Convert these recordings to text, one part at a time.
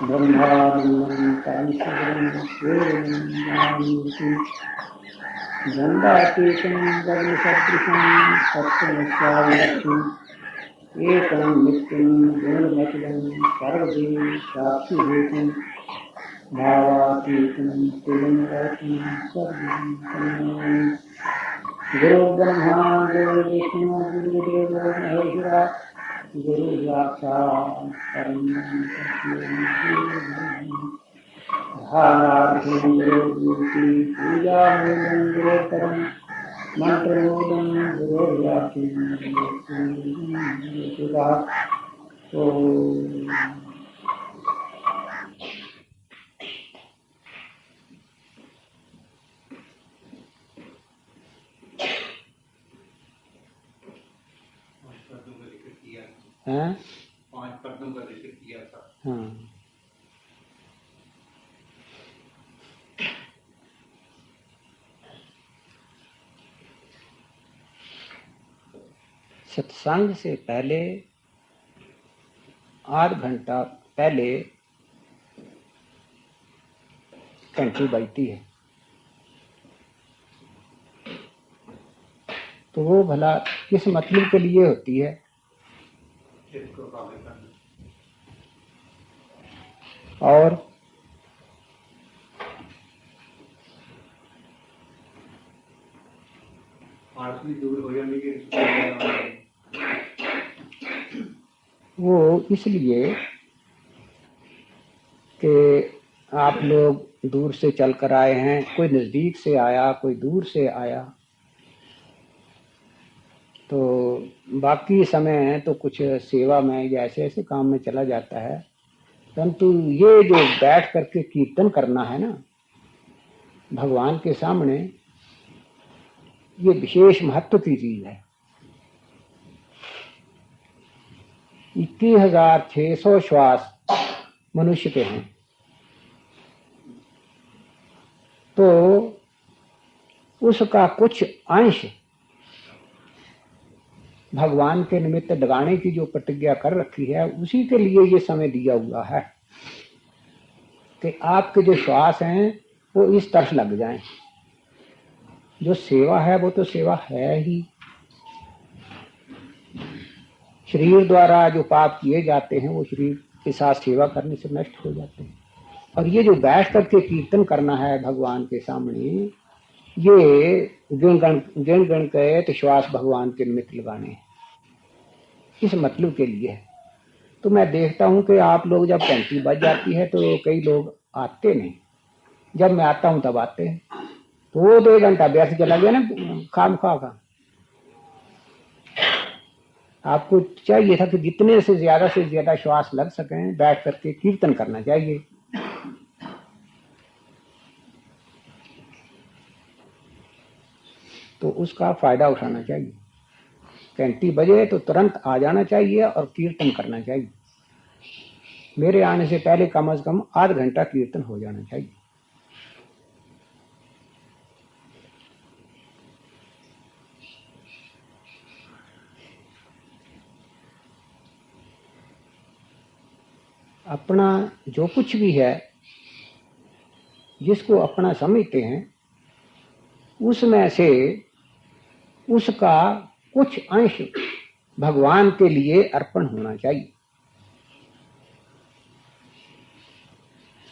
ब्रह्मानंदं परमशिवं वेदं गंडातीतं गगनसदृशं सत्यनिष्ठाविलक्षणम् एकं नित्यं गुणमखिलं सर्वदेव साक्षिभूतं भावातीतं त्रिगुणरहितं सर्वं तन्मामि। गुरुर्ब्रह्मा गुरुर्विष्णु गुरुर्देवो महेश्वरः गुरुर्साक्षात् परब्रह्म ध्यानार्थं गुरुर्मूर्ति पूजामूलं गुरोत्तरं मंत्रमूलं गुरोर्वाक्यं गुरुर्पुरा। हाँ 5 पदों का जिक्र किया था। हाँ सत्संग से पहले आध घंटा पहले घंटी बजती है तो वो भला किस मतलब के लिए होती है? और दूर हो जाने के वो इसलिए कि आप लोग दूर से चल कर आए हैं, कोई नजदीक से आया, कोई दूर से आया, तो बाकी समय तो कुछ सेवा में या ऐसे ऐसे काम में चला जाता है, परंतु ये जो बैठ करके कीर्तन करना है ना भगवान के सामने, ये विशेष महत्व की चीज है। 21,600 श्वास मनुष्य के हैं, तो उसका कुछ अंश भगवान के निमित्त लगाने की जो प्रतिज्ञा कर रखी है, उसी के लिए ये समय दिया हुआ है कि आपके जो श्वास हैं वो इस तरफ लग जाएं। जो सेवा है वो तो सेवा है ही। शरीर द्वारा जो पाप किए जाते हैं वो शरीर के साथ सेवा करने से नष्ट हो जाते हैं। और ये जो बैठ करके कीर्तन करना है भगवान के सामने, ये गुण गण के तो श्वास भगवान के निमित्त लगाने हैं, इस मतलब के लिए है। तो मैं देखता हूं कि आप लोग जब घंटी बज जाती है तो कई लोग आते नहीं, जब मैं आता हूं तब आते हैं, तो वो 2 घंटा व्यर्थ चला गया ना खाम खा का। आपको चाहिए था कि जितने से ज्यादा श्वास लग सकें बैठ करके कीर्तन करना चाहिए। तो उसका फायदा उठाना चाहिए। घंटी बजे तो तुरंत आ जाना चाहिए और कीर्तन करना चाहिए। मेरे आने से पहले कम से कम आध घंटा कीर्तन हो जाना चाहिए। अपना जो कुछ भी है, जिसको अपना समझते हैं, उसमें से उसका कुछ अंश भगवान के लिए अर्पण होना चाहिए।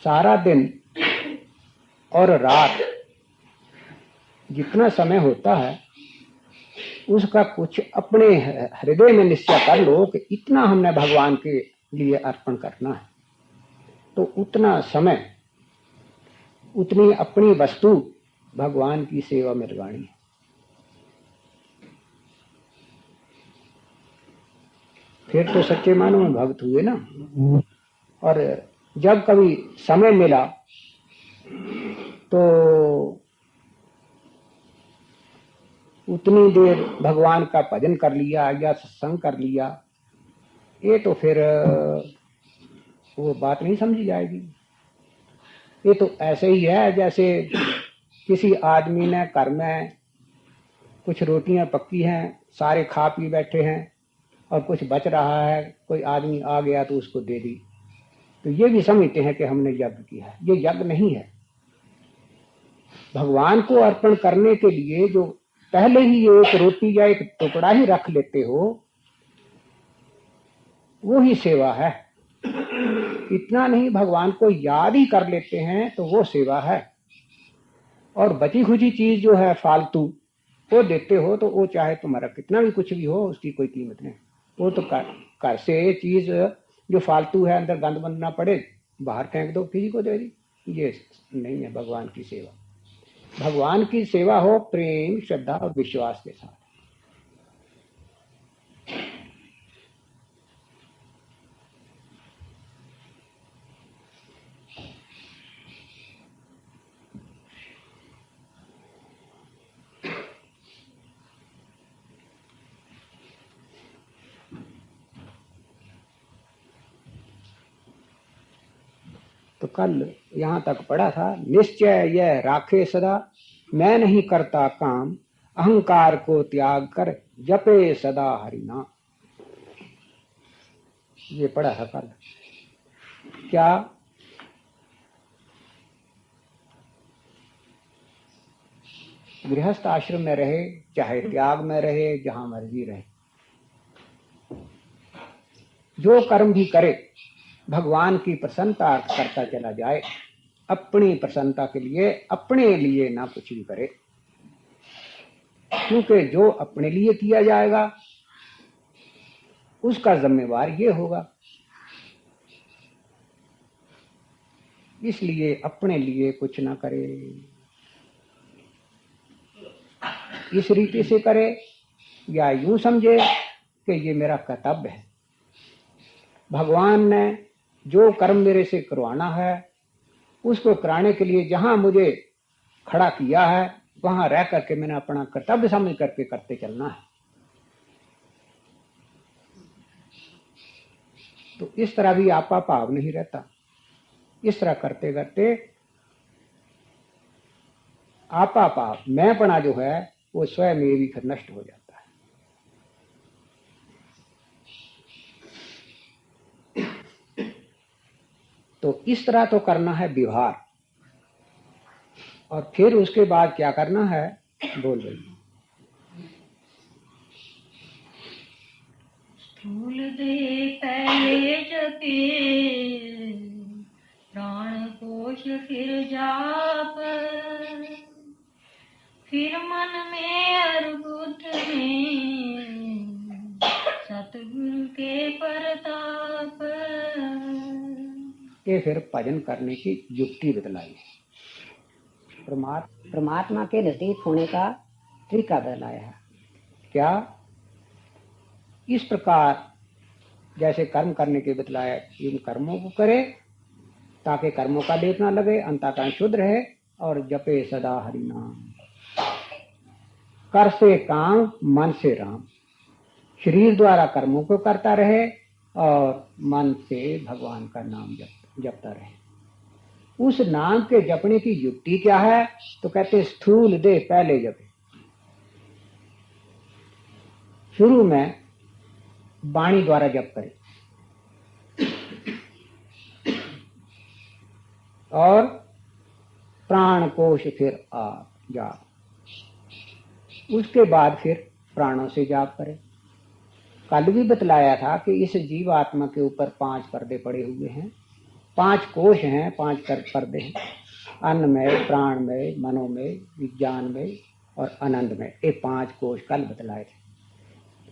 सारा दिन और रात जितना समय होता है उसका कुछ अपने हृदय में निश्चय कर लो कि इतना हमने भगवान के लिए अर्पण करना है, तो उतना समय उतनी अपनी वस्तु भगवान की सेवा में लगानी है। फिर तो सच्चे मानो में भक्त हुए ना। और जब कभी समय मिला तो उतनी देर भगवान का भजन कर लिया या सत्संग कर लिया, ये तो फिर वो बात नहीं समझी जाएगी। ये तो ऐसे ही है जैसे किसी आदमी ने घर में कुछ रोटियां पक्की हैं, सारे खा पी बैठे हैं और कुछ बच रहा है, कोई आदमी आ गया तो उसको दे दी, तो ये भी समझते हैं कि हमने यज्ञ किया है। ये यज्ञ नहीं है। भगवान को अर्पण करने के लिए जो पहले ही एक रोटी या एक टुकड़ा ही रख लेते हो, वो ही सेवा है। इतना नहीं, भगवान को याद ही कर लेते हैं तो वो सेवा है। और बची खुची चीज जो है फालतू, वो देते हो तो वो चाहे तुम्हारा कितना भी कुछ भी हो, उसकी कोई कीमत नहीं। वो तो कर से चीज जो फालतू है, अंदर गंद बंद ना पड़े, बाहर फेंक दो, किसी को दे दी। ये नहीं है भगवान की सेवा। भगवान की सेवा हो प्रेम, श्रद्धा और विश्वास के साथ। तो कल यहां तक पढ़ा था, निश्चय यह राखे सदा, मैं नहीं करता काम, अहंकार को त्याग कर जपे सदा हरिनाम। ये पढ़ा था कल। क्या गृहस्थ आश्रम में रहे, चाहे त्याग में रहे, जहां मर्जी रहे, जो कर्म भी करे भगवान की प्रसन्नता करता चला जाए। अपनी प्रसन्नता के लिए, अपने लिए ना कुछ भी करे, क्योंकि जो अपने लिए किया जाएगा उसका जिम्मेवार ये होगा। इसलिए अपने लिए कुछ ना करे, इस रीति से करे या यूं समझे कि ये मेरा कर्तव्य है। भगवान ने जो कर्म मेरे से करवाना है, उसको कराने के लिए जहां मुझे खड़ा किया है, वहां रह करके मैंने अपना कर्तव्य समझ करके करते चलना है। तो इस तरह भी आपा भाव नहीं रहता। इस तरह करते करते आपा भाव, मैंपना जो है, वो स्वयं में भी फिर नष्ट हो जाता है। तो इस तरह तो करना है व्यवहार, और फिर उसके बाद क्या करना है, बोल रही। स्थूल दे पहले जपे, प्राण कोश फिर जाप, फिर मन में और बुद्ध में सतगुरु के परताप। के फिर भजन करने की युक्ति बतलाई, परमात्मा के नजदीक होने का तरीका बतलाया है। क्या इस प्रकार जैसे कर्म करने के बतलाया, इन कर्मों को करे ताकि कर्मों का लेप ना लगे, अंतःकरण शुद्ध रहे, और जपे सदा हरि नाम। कर से काम, मन से राम। शरीर द्वारा कर्मों को करता रहे और मन से भगवान का नाम जपता रहे। उस नाम के जपने की युक्ति क्या है, तो कहते स्थूल दे पहले जपे। शुरू में वाणी द्वारा जप करे, और प्राण कोश फिर आप जाप, उसके बाद फिर प्राणों से जाप करे। कल भी बतलाया था कि इस जीव आत्मा के ऊपर 5 पर्दे पड़े हुए हैं, 5 कोश हैं, 5 पर्दे हैं, अन्नमय, प्राणमय, मनोमय, विज्ञानमय और आनंदमय। ये 5 कोश कल बतलाए थे।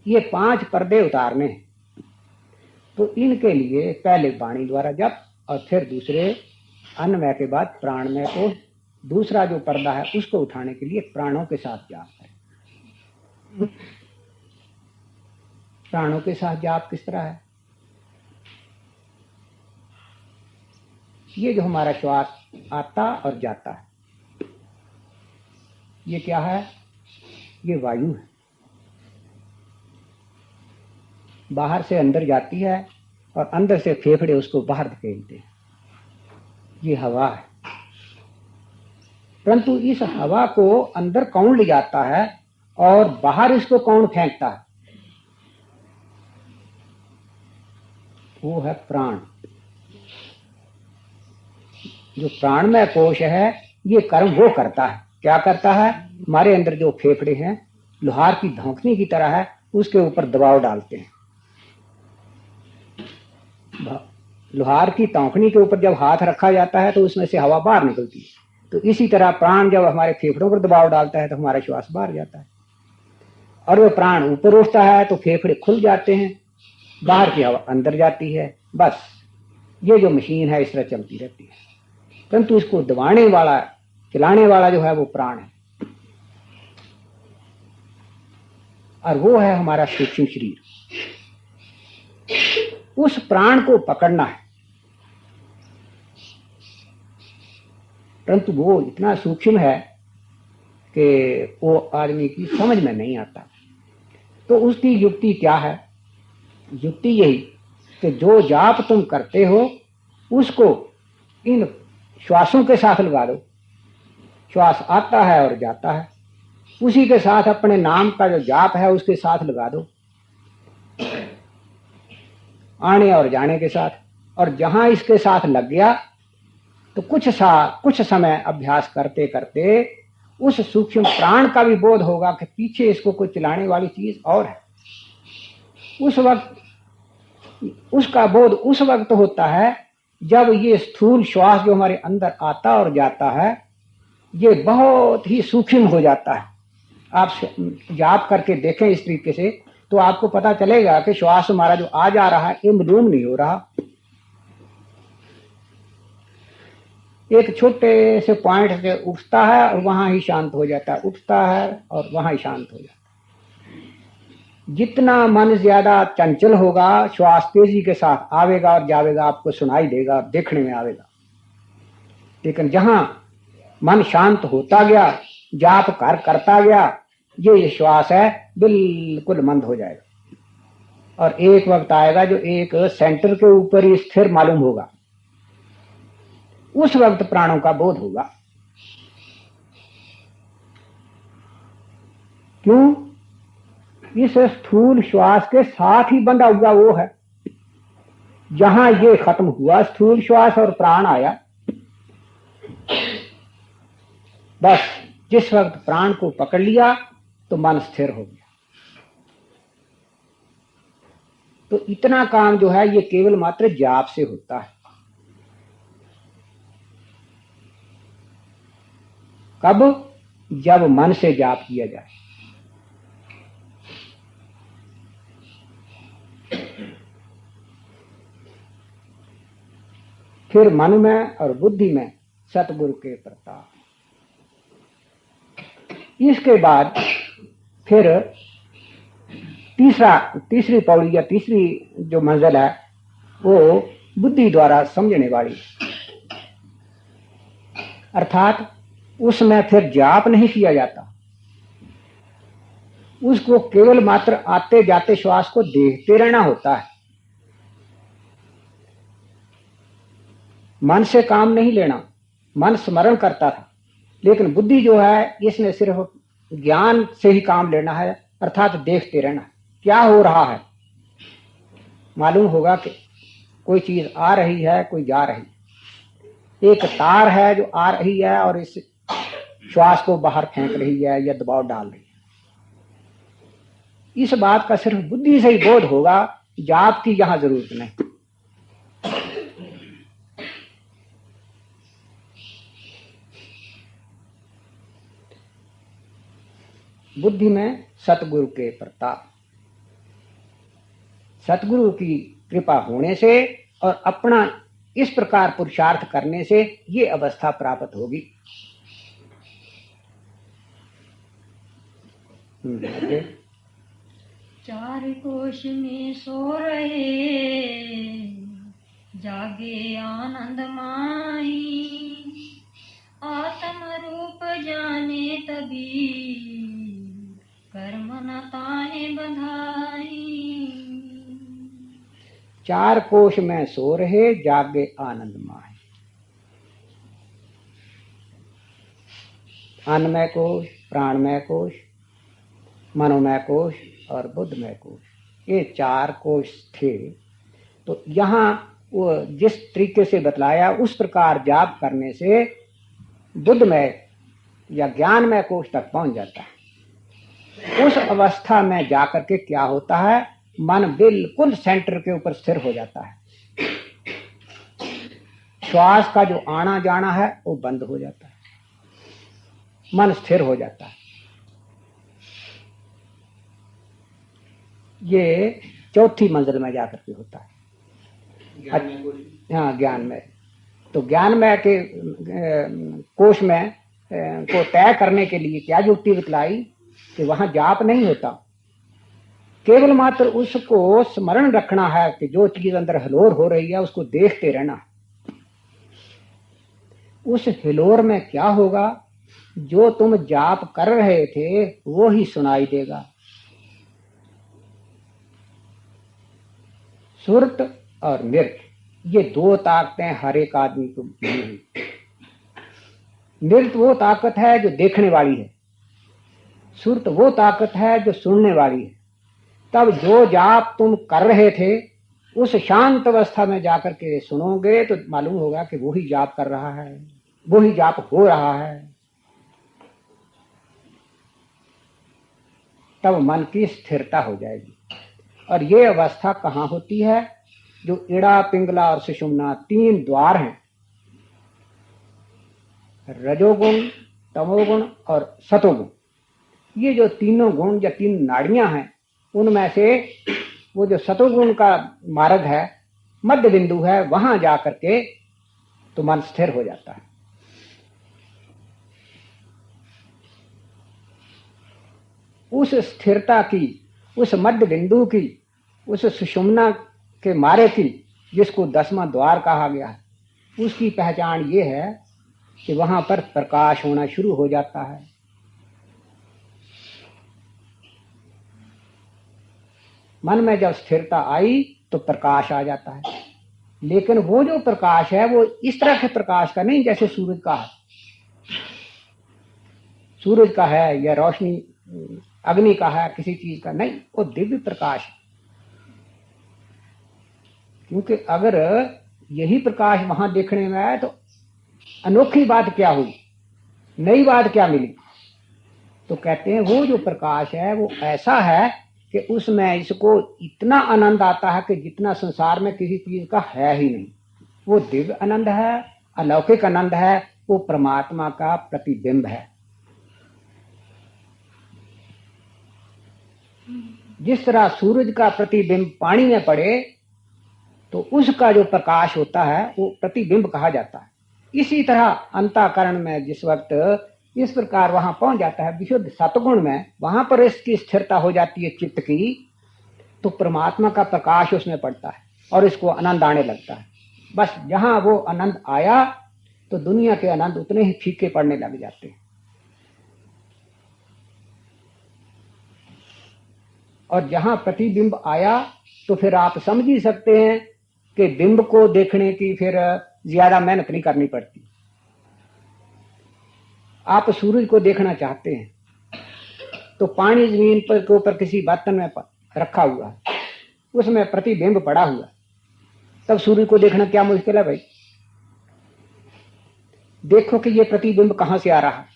ये 5 पर्दे उतारने हैं, तो इनके लिए पहले वाणी द्वारा जप, और फिर दूसरे अन्नमय के बाद प्राणमय को, दूसरा जो पर्दा है उसको उठाने के लिए प्राणों के साथ जाप है। प्राणों के साथ जाप किस तरह है, ये जो हमारा श्वास आता और जाता है, ये क्या है, ये वायु है। बाहर से अंदर जाती है और अंदर से फेफड़े उसको बाहर धकेलते हैं, ये हवा है। परंतु इस हवा को अंदर कौन ले जाता है और बाहर इसको कौन फेंकता है, वो है प्राण। जो प्राणमय कोश है ये कर्म वो करता है। क्या करता है? हमारे अंदर जो फेफड़े हैं लोहार की धौंकनी की तरह है, उसके ऊपर दबाव डालते हैं। लोहार की धौंकनी के ऊपर जब हाथ रखा जाता है तो उसमें से हवा बाहर निकलती है। तो इसी तरह प्राण जब हमारे फेफड़ों पर दबाव डालता है तो हमारा श्वास बाहर जाता है, और वो प्राण ऊपर उठता है तो फेफड़े खुल जाते हैं, बाहर की हवा अंदर जाती है। बस ये जो मशीन है इस तरह चलती रहती है, परंतु इसको दबाने वाला, चलाने वाला जो है वो प्राण है, और वो है हमारा सूक्ष्म शरीर। उस प्राण को पकड़ना है, परंतु वो इतना सूक्ष्म है कि वो आदमी की समझ में नहीं आता। तो उसकी युक्ति क्या है? युक्ति यही कि जो जाप तुम करते हो उसको इन श्वासों के साथ लगा दो। श्वास आता है और जाता है, उसी के साथ अपने नाम का जो जाप है उसके साथ लगा दो, आने और जाने के साथ। और जहां इसके साथ लग गया तो कुछ समय अभ्यास करते करते उस सूक्ष्म प्राण का भी बोध होगा कि पीछे इसको कोई चलाने वाली चीज और है। उस वक्त उसका बोध उस वक्त होता है जब ये स्थूल श्वास जो हमारे अंदर आता और जाता है ये बहुत ही सूक्ष्म हो जाता है। आप जाप करके देखें इस तरीके से तो आपको पता चलेगा कि श्वास हमारा जो आ जा रहा है ये मालूम नहीं हो रहा। एक छोटे से पॉइंट से उठता है और वहां ही शांत हो जाता है, उठता है और वहां ही शांत हो जाता है। जितना मन ज्यादा चंचल होगा श्वास तेजी के साथ आवेगा और जावेगा, आपको सुनाई देगा, देखने में आवेगा। लेकिन जहां मन शांत होता गया, जाप करता गया, ये श्वास है बिल्कुल मंद हो जाएगा और एक वक्त आएगा जो एक सेंटर के ऊपर ही स्थिर मालूम होगा। उस वक्त प्राणों का बोध होगा। क्यों? इस स्थूल श्वास के साथ ही बंधा हुआ वो है। जहां ये खत्म हुआ स्थूल श्वास और प्राण आया, बस जिस वक्त प्राण को पकड़ लिया तो मन स्थिर हो गया। तो इतना काम जो है ये केवल मात्र जाप से होता है। कब? जब मन से जाप किया जाए। फिर मन में और बुद्धि में सतगुरु के प्रताप। इसके बाद फिर तीसरी पौड़ी या तीसरी जो मंजिल है वो बुद्धि द्वारा समझने वाली, अर्थात उसमें फिर जाप नहीं किया जाता, उसको केवल मात्र आते जाते श्वास को देखते रहना होता है। मन से काम नहीं लेना। मन स्मरण करता था, लेकिन बुद्धि जो है इसने सिर्फ ज्ञान से ही काम लेना है, अर्थात देखते रहना क्या हो रहा है। मालूम होगा कि कोई चीज आ रही है, कोई जा रही है। एक तार है जो आ रही है और इस श्वास को बाहर फेंक रही है या दबाव डाल रही है। इस बात का सिर्फ बुद्धि से ही बोध होगा, जाप की यहां जरूरत नहीं। बुद्धि में सतगुरु के प्रताप, सतगुरु की कृपा होने से और अपना इस प्रकार पुरुषार्थ करने से ये अवस्था प्राप्त होगी। चार कोश में सो रहे जागे आनंद माही, आत्म रूप जाने तभी कर्म न ताने बधाई। चार कोश में सो रहे जागे आनंद माही। अन्नमय कोश, प्राणमय कोश, मनोमय कोश और बुद्धमय कोश, ये चार कोश थे। तो यहाँ वो जिस तरीके से बतलाया उस प्रकार जाप करने से बुद्धमय या ज्ञानमय कोष तक पहुंच जाता है। उस अवस्था में जाकर के क्या होता है, मन बिल्कुल सेंटर के ऊपर स्थिर हो जाता है। श्वास का जो आना जाना है वो बंद हो जाता है, मन स्थिर हो जाता है। ये चौथी मंजिल में जाकर के होता है। हाँ, ज्ञान में। तो ज्ञान में के कोष में को तय करने के लिए क्या युक्ति बतलाई कि वहां जाप नहीं होता, केवल मात्र उसको स्मरण रखना है कि जो चीज अंदर हिलोर हो रही है उसको देखते रहना। उस हिलोर में क्या होगा, जो तुम जाप कर रहे थे वो ही सुनाई देगा। सुरत और नृत, ये दो ताकतें हर एक आदमी को मिली हुई। नृत वो ताकत है जो देखने वाली है, सुरत वो ताकत है जो सुनने वाली है। तब जो जाप तुम कर रहे थे उस शांत अवस्था में जाकर के सुनोगे तो मालूम होगा कि वो ही जाप कर रहा है, वो ही जाप हो रहा है। तब मन की स्थिरता हो जाएगी। और ये अवस्था कहाँ होती है, जो इड़ा, पिंगला और सुषुम्ना तीन द्वार हैं, रजोगुण, तमोगुण और सतोगुण। ये जो तीनों गुण या तीन नाड़ियां हैं, उनमें से वो जो सतोगुण का मार्ग है, मध्य बिंदु है, वहां जाकर के तो मन स्थिर हो जाता है। उस स्थिरता की, उस मध्य बिंदु की, उस सुषुम्ना के मारे की, जिसको 10वां द्वार कहा गया है, उसकी पहचान ये है कि वहां पर प्रकाश होना शुरू हो जाता है। मन में जब स्थिरता आई तो प्रकाश आ जाता है। लेकिन वो जो प्रकाश है वो इस तरह के प्रकाश का नहीं जैसे सूरज का है। सूरज का है या रोशनी अग्नि का है, किसी चीज का नहीं, वो दिव्य प्रकाश है। क्योंकि अगर यही प्रकाश वहां देखने में आए तो अनोखी बात क्या हुई, नई बात क्या मिली। तो कहते हैं वो जो प्रकाश है वो ऐसा है कि उसमें इसको इतना आनंद आता है कि जितना संसार में किसी चीज का है ही नहीं। वो दिव्य आनंद है, अलौकिक आनंद है, वो परमात्मा का प्रतिबिंब है। जिस तरह सूरज का प्रतिबिंब पानी में पड़े तो उसका जो प्रकाश होता है वो प्रतिबिंब कहा जाता है। इसी तरह अंतःकरण में जिस वक्त इस प्रकार वहां पहुंच जाता है विशुद्ध सतगुण में, वहां पर इसकी स्थिरता हो जाती है चित्त की, तो परमात्मा का प्रकाश उसमें पड़ता है और इसको आनंद आने लगता है। बस जहां वो आनंद आया तो दुनिया के आनंद उतने ही फीके पड़ने लग जाते हैं। और जहां प्रतिबिंब आया तो फिर आप समझ ही सकते हैं कि बिंब को देखने की फिर ज्यादा मेहनत नहीं करनी पड़ती। आप सूरज को देखना चाहते हैं तो पानी जमीन पर के ऊपर किसी बर्तन में रखा हुआ है, उसमें प्रतिबिंब पड़ा हुआ है, तब सूरज को देखना क्या मुश्किल है भाई। देखो कि ये प्रतिबिंब कहां से आ रहा है,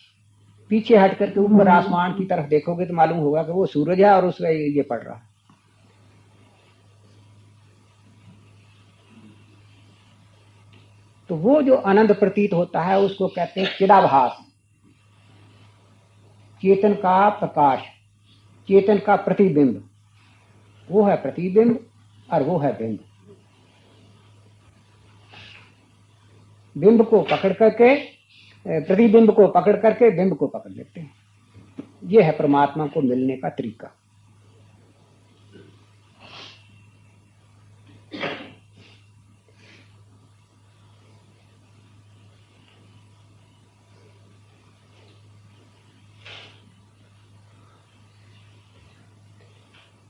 पीछे हट करके ऊपर आसमान की तरफ देखोगे तो मालूम होगा कि वो सूरज है और उसमें ये पड़ रहा है। तो वो जो आनंद प्रतीत होता है उसको कहते हैं चिदाभास, चेतन का प्रकाश, चेतन का प्रतिबिंब। वो है प्रतिबिंब और वो है बिंब। बिंब को पकड़ करके, प्रतिबिंब को पकड़ करके बिंब को पकड़ लेते हैं। ये है परमात्मा को मिलने का तरीका।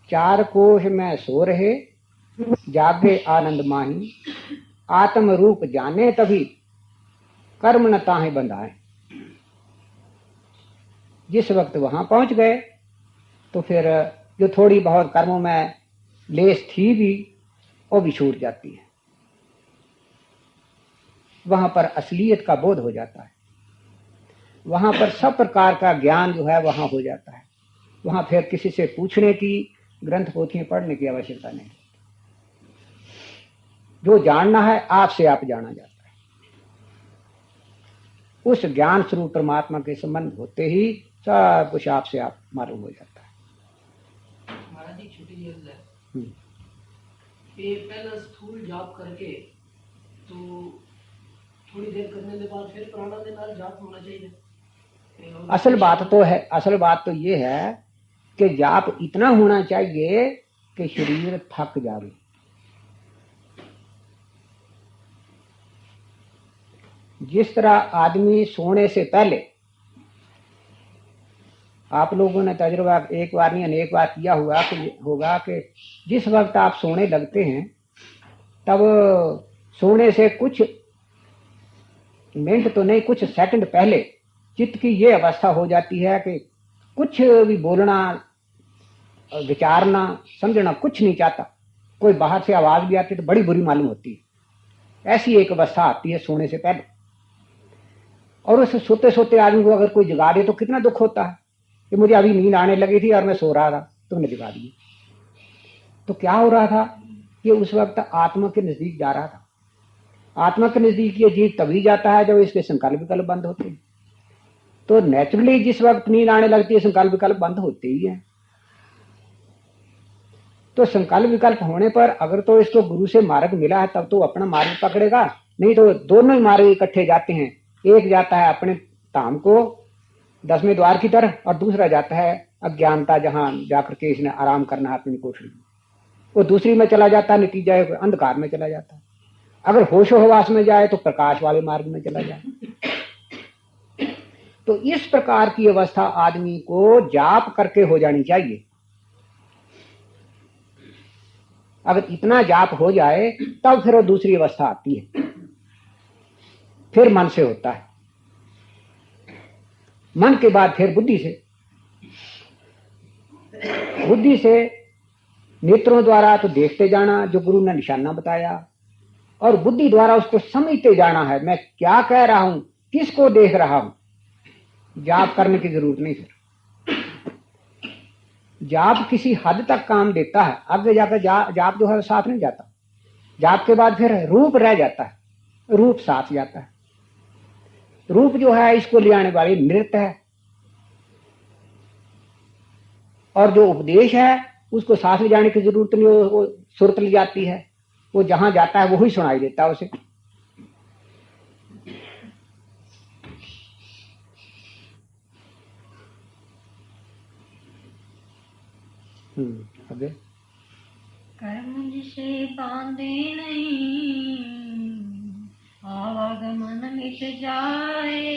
चार कोश में सो रहे, जागे आनंद माही, आत्म रूप जाने तभी कर्म न ताहे बंधाए। जिस वक्त वहां पहुंच गए तो फिर जो थोड़ी बहुत कर्मों में लेस थी भी वो भी छूट जाती है। वहां पर असलियत का बोध हो जाता है, वहां पर सब प्रकार का ज्ञान जो है वहां हो जाता है। वहां फिर किसी से पूछने की, ग्रंथ पोथियां पढ़ने की आवश्यकता नहीं। जो जानना है आपसे आप जाना जाता है। उस ज्ञान स्वरूप परमात्मा के संबंध होते ही सब कुछ आपसे आप मालूम हो जाता है। महाराज जी छोटी जी अर्ज है, ये पहला स्थूल जाप करके तो थोड़ी देर करने के बाद फिर प्राणायाम के नाल जाप होना चाहिए। असल बात तो ये है कि जाप इतना होना चाहिए कि शरीर थक जाए। जिस तरह आदमी सोने से पहले, आप लोगों ने तजुर्बा एक बार नहीं अनेक बार किया होगा कि जिस वक्त आप सोने लगते हैं तब सोने से कुछ मिनट तो नहीं, कुछ सेकंड पहले चित्त की ये अवस्था हो जाती है कि कुछ भी बोलना, विचारना, समझना कुछ नहीं चाहता। कोई बाहर से आवाज भी आती है तो बड़ी बुरी मालूम होती है। ऐसी एक अवस्था आती है सोने से पहले। और उस सोते सोते आदमी को अगर कोई जगा दे तो कितना दुख होता है कि मुझे अभी नींद आने लगी थी और मैं सो रहा था, तुमने जगा दिया। तो क्या हो रहा था कि उस वक्त आत्मा के नजदीक जा रहा था। आत्मा के नजदीक ये जीव तभी जाता है जब इसके संकल्प विकल्प बंद होते हैं। तो नेचुरली जिस वक्त नींद आने लगती है संकल्प विकल्प बंद होते ही है। तो संकल्प विकल्प होने पर अगर तो इसको गुरु से मार्ग मिला है तब तो अपना मार्ग पकड़ेगा, नहीं तो दोनों ही मार्ग इकट्ठे जाते हैं। एक जाता है अपने धाम को 10वें द्वार की तरफ और दूसरा जाता है अज्ञानता, जहां जाकर के इसने आराम करना है अपनी कोठरी में, वो दूसरी में चला जाता है। नतीजा अंधकार में चला जाता है। अगर होशो हवास में जाए तो प्रकाश वाले मार्ग में चला जाए। तो इस प्रकार की अवस्था आदमी को जाप करके हो जानी चाहिए। अगर इतना जाप हो जाए तब फिर वो दूसरी अवस्था आती है, फिर मन से होता है। मन के बाद फिर बुद्धि से नेत्रों द्वारा तो देखते जाना जो गुरु ने निशाना बताया, और बुद्धि द्वारा उसको समझते जाना है, मैं क्या कह रहा हूं, किसको देख रहा हूं। जाप करने की जरूरत नहीं फिर। जाप किसी हद तक काम देता है, आगे जाकर जाप जो है साथ नहीं जाता। जाप के बाद फिर रूप रह जाता है, रूप साथ जाता है। रूप जो है इसको ले आने वाली नृत्य है, और जो उपदेश है उसको साथ ले जाने की जरूरत नहीं, वो सुरत ले जाती है। वो जहां जाता है वही सुनाई देता है उसे। आगे कर्म जिसे बांधे नहीं आवागमन मिट जाए,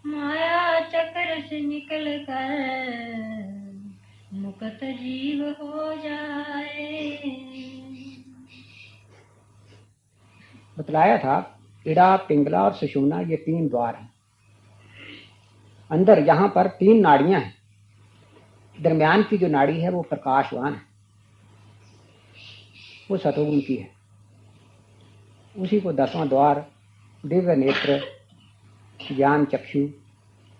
माया चक्र से निकल कर मुक्त जीव हो जाए। बतलाया था इड़ा, पिंगला और सुषुम्ना ये 3 द्वार हैं। अंदर यहां पर 3 नाड़ियां हैं। दरमियान की जो नाड़ी है वो प्रकाशवान है, वो सतोगुण की है। उसी को 10वां द्वार, दिव्य नेत्र, ज्ञान चक्षु,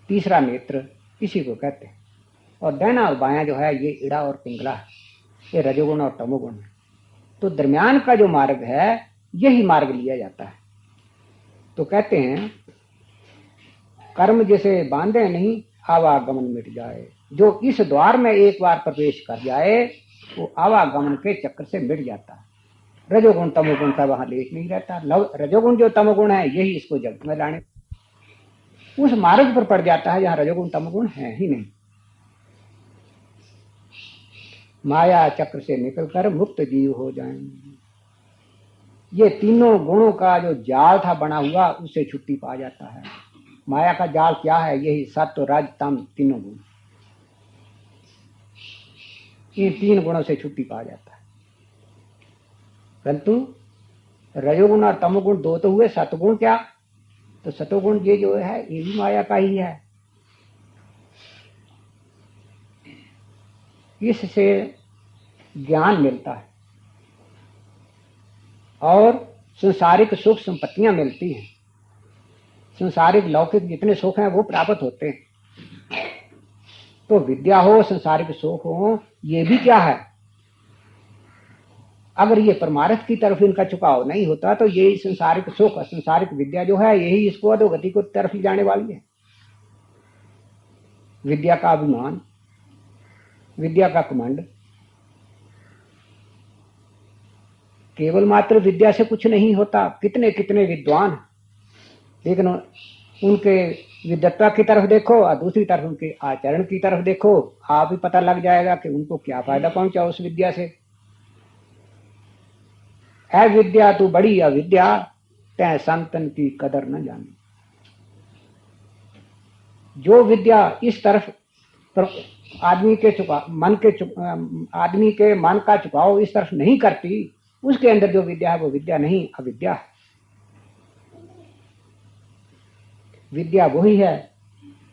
तीसरा नेत्र, इसी को कहते हैं। और दाहिना और बायां जो है ये इड़ा और पिंगला है, ये रजोगुण और तमोगुण है। तो दरमियान का जो मार्ग है यही मार्ग लिया जाता है। तो कहते हैं कर्म जैसे बांधे नहीं आवागमन मिट जाए। जो इस द्वार में एक बार प्रवेश कर जाए वो आवागमन के चक्र से मिट जाता है। रजोगुण तमोगुण का वहां लेख नहीं रहता। रजोगुण जो तमोगुण है यही इसको जगत में लाने उस मार्ग पर पड़ जाता है जहां रजोगुण तमोगुण है ही नहीं। माया चक्र से निकलकर मुक्त जीव हो जाएंगे। ये तीनों गुणों का जो जाल था बना हुआ उससे छुट्टी पा जाता है। माया का जाल क्या है? यही सत्व रज तम तीनों गुण। इन 3 गुणों से छुट्टी पा जाता है। परंतु रजोगुण और तमोगुण 2 तो हुए, सतगुण क्या? तो सतोगुण ये जो है ये भी माया का ही है। इससे ज्ञान मिलता है और संसारिक सुख संपत्तियां मिलती हैं, संसारिक लौकिक जितने सुख हैं वो प्राप्त होते हैं। तो विद्या हो, संसारिक सुख हो, ये भी क्या है? अगर ये परमार्थ की तरफ इनका झुकाव नहीं होता तो ये संसारिक सुख, संसारिक विद्या जो है यही इसको अधोगति को तरफ ही जाने वाली है। विद्या का अभिमान, विद्या का घमंड, केवल मात्र विद्या से कुछ नहीं होता। कितने कितने विद्वान, लेकिन उनके विद्वत्ता की तरफ देखो और दूसरी तरफ उनके आचरण की तरफ देखो, आप ही पता लग जाएगा कि उनको क्या फायदा पहुंचा उस विद्या से। अविद्या तू बड़ी अविद्या, तै संतन की कदर न जानी। जो विद्या इस तरफ आदमी के मन का झुकाव इस तरफ नहीं करती, उसके अंदर जो विद्या है वो विद्या नहीं, अविद्या है। विद्या वही है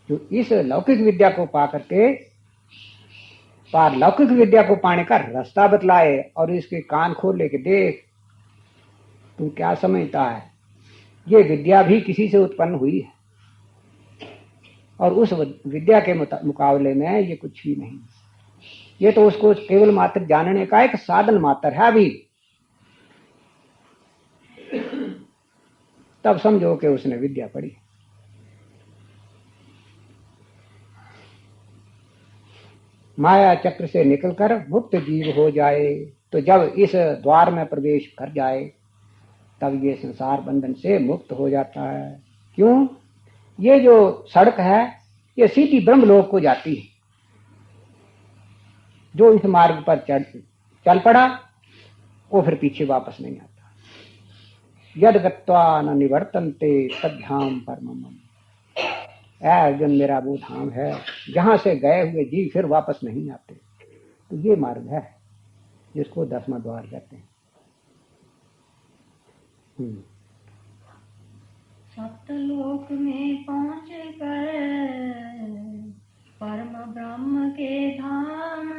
जो इस लौकिक विद्या को पा करके पारलौकिक विद्या को पाने का रास्ता बतलाए और इसके कान खोल के देख तू क्या समझता है। ये विद्या भी किसी से उत्पन्न हुई है और उस विद्या के मुकाबले में ये कुछ भी नहीं। ये तो उसको केवल मात्र जानने का एक साधन मात्र है। अभी तब समझो कि उसने विद्या पढ़ी। माया चक्र से निकलकर मुक्त जीव हो जाए, तो जब इस द्वार में प्रवेश कर जाए तब ये संसार बंधन से मुक्त हो जाता है। क्यों? ये जो सड़क है ये सीधी ब्रह्मलोक को जाती है। जो इस मार्ग पर चल पड़ा वो फिर पीछे वापस नहीं आता। यद गत्वा न निवर्तन्ते तद्धाम परमम्। अर्जुन, मेरा वो धाम है जहां से गए हुए जीव फिर वापस नहीं आते। तो ये मार्ग है जिसको 10वां द्वार कहते हैं। सप्तलोक में पहुँच कर परम ब्रह्म के धाम,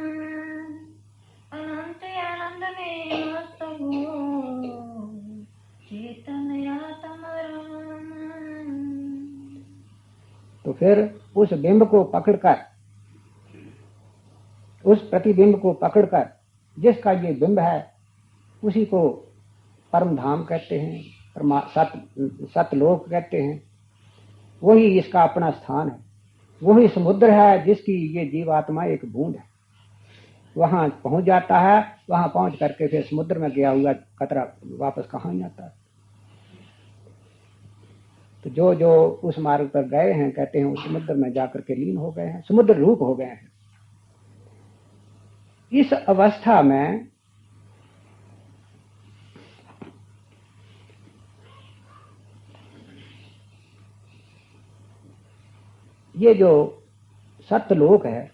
अनंत आनंद में मस्त हो चेतन आत्म राम। तो फिर उस बिंब को पकड़कर, उस प्रतिबिंब को पकड़कर जिसका ये बिंब है उसी को परम धाम कहते हैं, सतलोक कहते हैं। वही इसका अपना स्थान है। वही समुद्र है जिसकी ये जीवात्मा एक बूंद है। वहां पहुंच जाता है, वहां पहुंच करके फिर समुद्र में गया हुआ कतरा वापस कहाँ ही आता है। तो जो जो उस मार्ग पर गए हैं कहते हैं उस समुद्र में जाकर के लीन हो गए हैं, समुद्र रूप हो गए हैं। इस अवस्था में ये जो सत्यलोक है,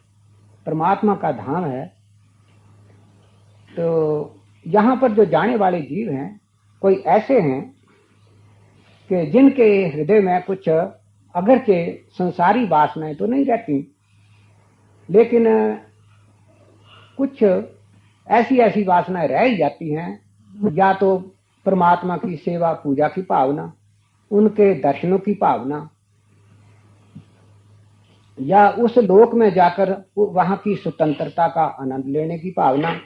परमात्मा का धाम है, तो यहाँ पर जो जाने वाले जीव हैं कोई ऐसे हैं कि जिनके हृदय में कुछ अगरचे संसारी वासनाएं तो नहीं रहती, लेकिन कुछ ऐसी ऐसी वासनाएं रह ही जाती हैं। या तो परमात्मा की सेवा पूजा की भावना, उनके दर्शनों की भावना, या उस लोक में जाकर वहां की स्वतंत्रता का आनंद लेने की भावना,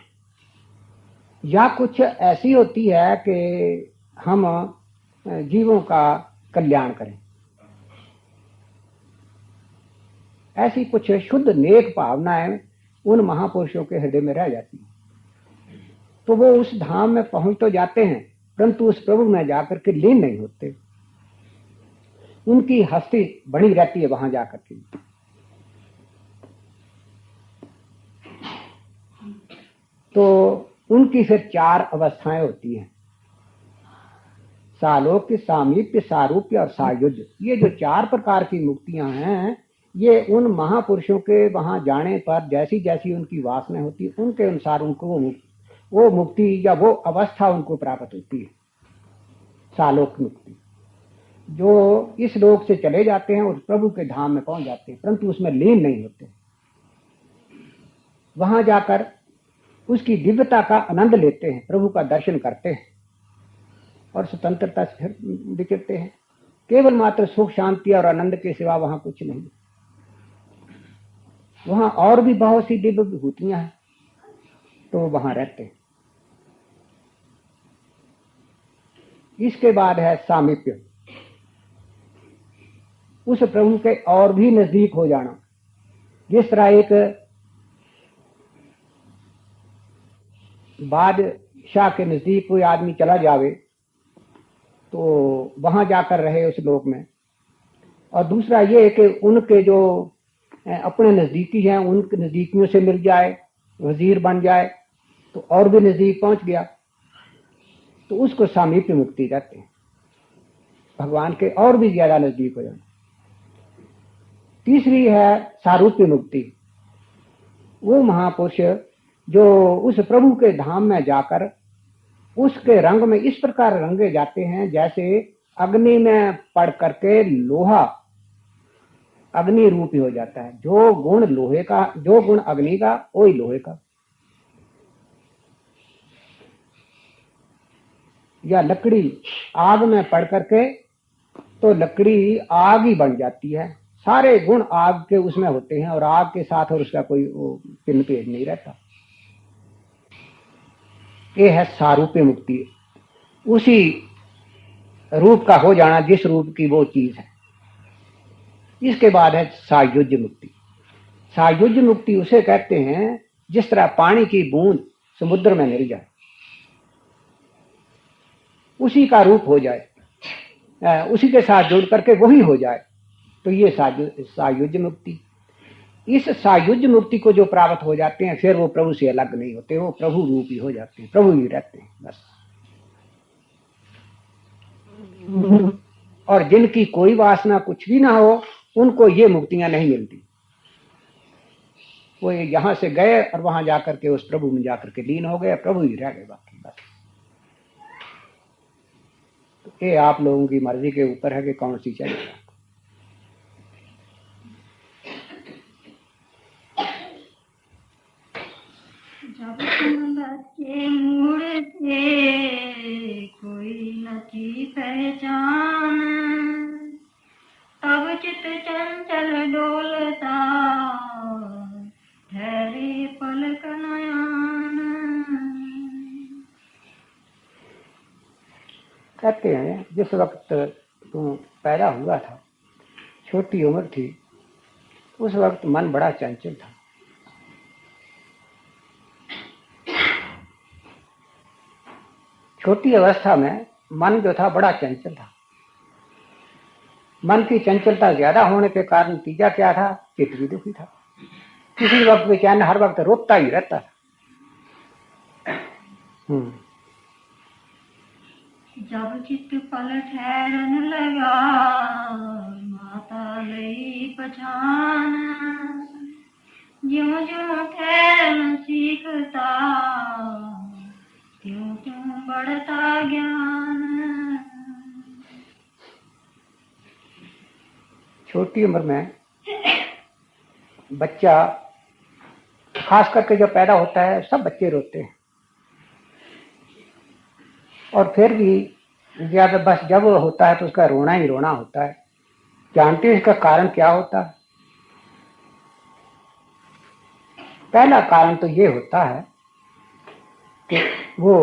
या कुछ ऐसी होती है कि हम जीवों का कल्याण करें। ऐसी कुछ शुद्ध नेक भावनाएं उन महापुरुषों के हृदय में रह जाती हैं। तो वो उस धाम में पहुंच तो जाते हैं परंतु उस प्रभु में जाकर के लीन नहीं होते। उनकी हस्ती बनी रहती है वहां जाकर के। तो उनकी फिर 4 अवस्थाएं होती हैं, सालोक्य, सामीप्य, सारूप्य और सायुज्य। ये जो 4 प्रकार की मुक्तियां हैं ये उन महापुरुषों के वहां जाने पर जैसी जैसी उनकी वासना होती उनके अनुसार उनको वो मुक्ति या वो अवस्था उनको प्राप्त होती है। सालोक्य मुक्ति, जो इस लोक से चले जाते हैं और प्रभु के धाम में पहुंच जाते हैं परंतु उसमें लीन नहीं होते। वहां जाकर उसकी दिव्यता का आनंद लेते हैं, प्रभु का दर्शन करते हैं और स्वतंत्रता से फिर विचरते हैं। केवल मात्र सुख शांति और आनंद के सिवा वहां कुछ नहीं। वहां और भी बहुत सी दिव्य विभूतियां हैं, तो वहां रहते हैं। इसके बाद है सामीप्य, उस प्रभु के और भी नजदीक हो जाना। जिस तरह एक बादशाह के नजदीक कोई आदमी चला जावे तो वहां जाकर रहे उस लोक में, और दूसरा ये कि उनके जो अपने नजदीकी हैं उनके नजदीकियों से मिल जाए, वजीर बन जाए तो और भी नजदीक पहुंच गया, तो उसको सामीप्य मुक्ति कहते हैं। भगवान के और भी ज्यादा नजदीक हो जाना। तीसरी है सारूप्य मुक्ति। वो महापुरुष जो उस प्रभु के धाम में जाकर उसके रंग में इस प्रकार रंगे जाते हैं जैसे अग्नि में पड़ करके लोहा अग्नि रूपी हो जाता है। जो गुण लोहे का, जो गुण अग्नि का, वही लोहे का। या लकड़ी आग में पड़ करके तो लकड़ी आग ही बन जाती है। सारे गुण आग के उसमें होते हैं और आग के साथ और उसका कोई पिन पेड़ नहीं रहता। ये है सारूप्य मुक्ति, उसी रूप का हो जाना जिस रूप की वो चीज है। इसके बाद है सायुज्य मुक्ति। सायुज्य मुक्ति उसे कहते हैं जिस तरह पानी की बूंद समुद्र में मिल जाए, उसी का रूप हो जाए, उसी के साथ जुड़ करके वही हो जाए, तो ये सायुज्य मुक्ति। इस सायुज्य मुक्ति को जो प्राप्त हो जाते हैं फिर वो प्रभु से अलग नहीं होते, वो प्रभु रूप ही हो जाते हैं, प्रभु ही रहते हैं बस। और जिनकी कोई वासना कुछ भी ना हो उनको ये मुक्तियां नहीं मिलती। वो यहां से गए और वहां जाकर के उस प्रभु में जाकर के लीन हो गए, प्रभु ही रह गए बाकी बस। तो ये आप लोगों की मर्जी के ऊपर है कि कौन सी चलेगा। जब तुम बच्चे मुड़ते कोई न थी पहचान, तब चित चंचल डोलता ठहरे पलक नयन। कहते हैं जिस वक्त तू पैदा हुआ था, छोटी उम्र थी, उस वक्त मन बड़ा चंचल था। छोटी अवस्था में मन जो था बड़ा चंचल था। मन की चंचलता ज्यादा होने के कारण नतीजा क्या था? चित्त भी दुखी था, किसी वक्त बेचैन, हर वक्त रोता ही रहता था। जब चित्त पल ठहरन लगा माता लई पछान, ज्यों ज्यों ठहरन सीखता त्यों त्यों बढ़ता ज्ञान। छोटी उम्र में बच्चा, खास करके जब पैदा होता है, सब बच्चे रोते हैं, और फिर भी ज्यादा बस जब होता है तो उसका रोना ही रोना होता है। जानते हैं इसका कारण क्या होता है? पहला कारण तो ये होता है कि वो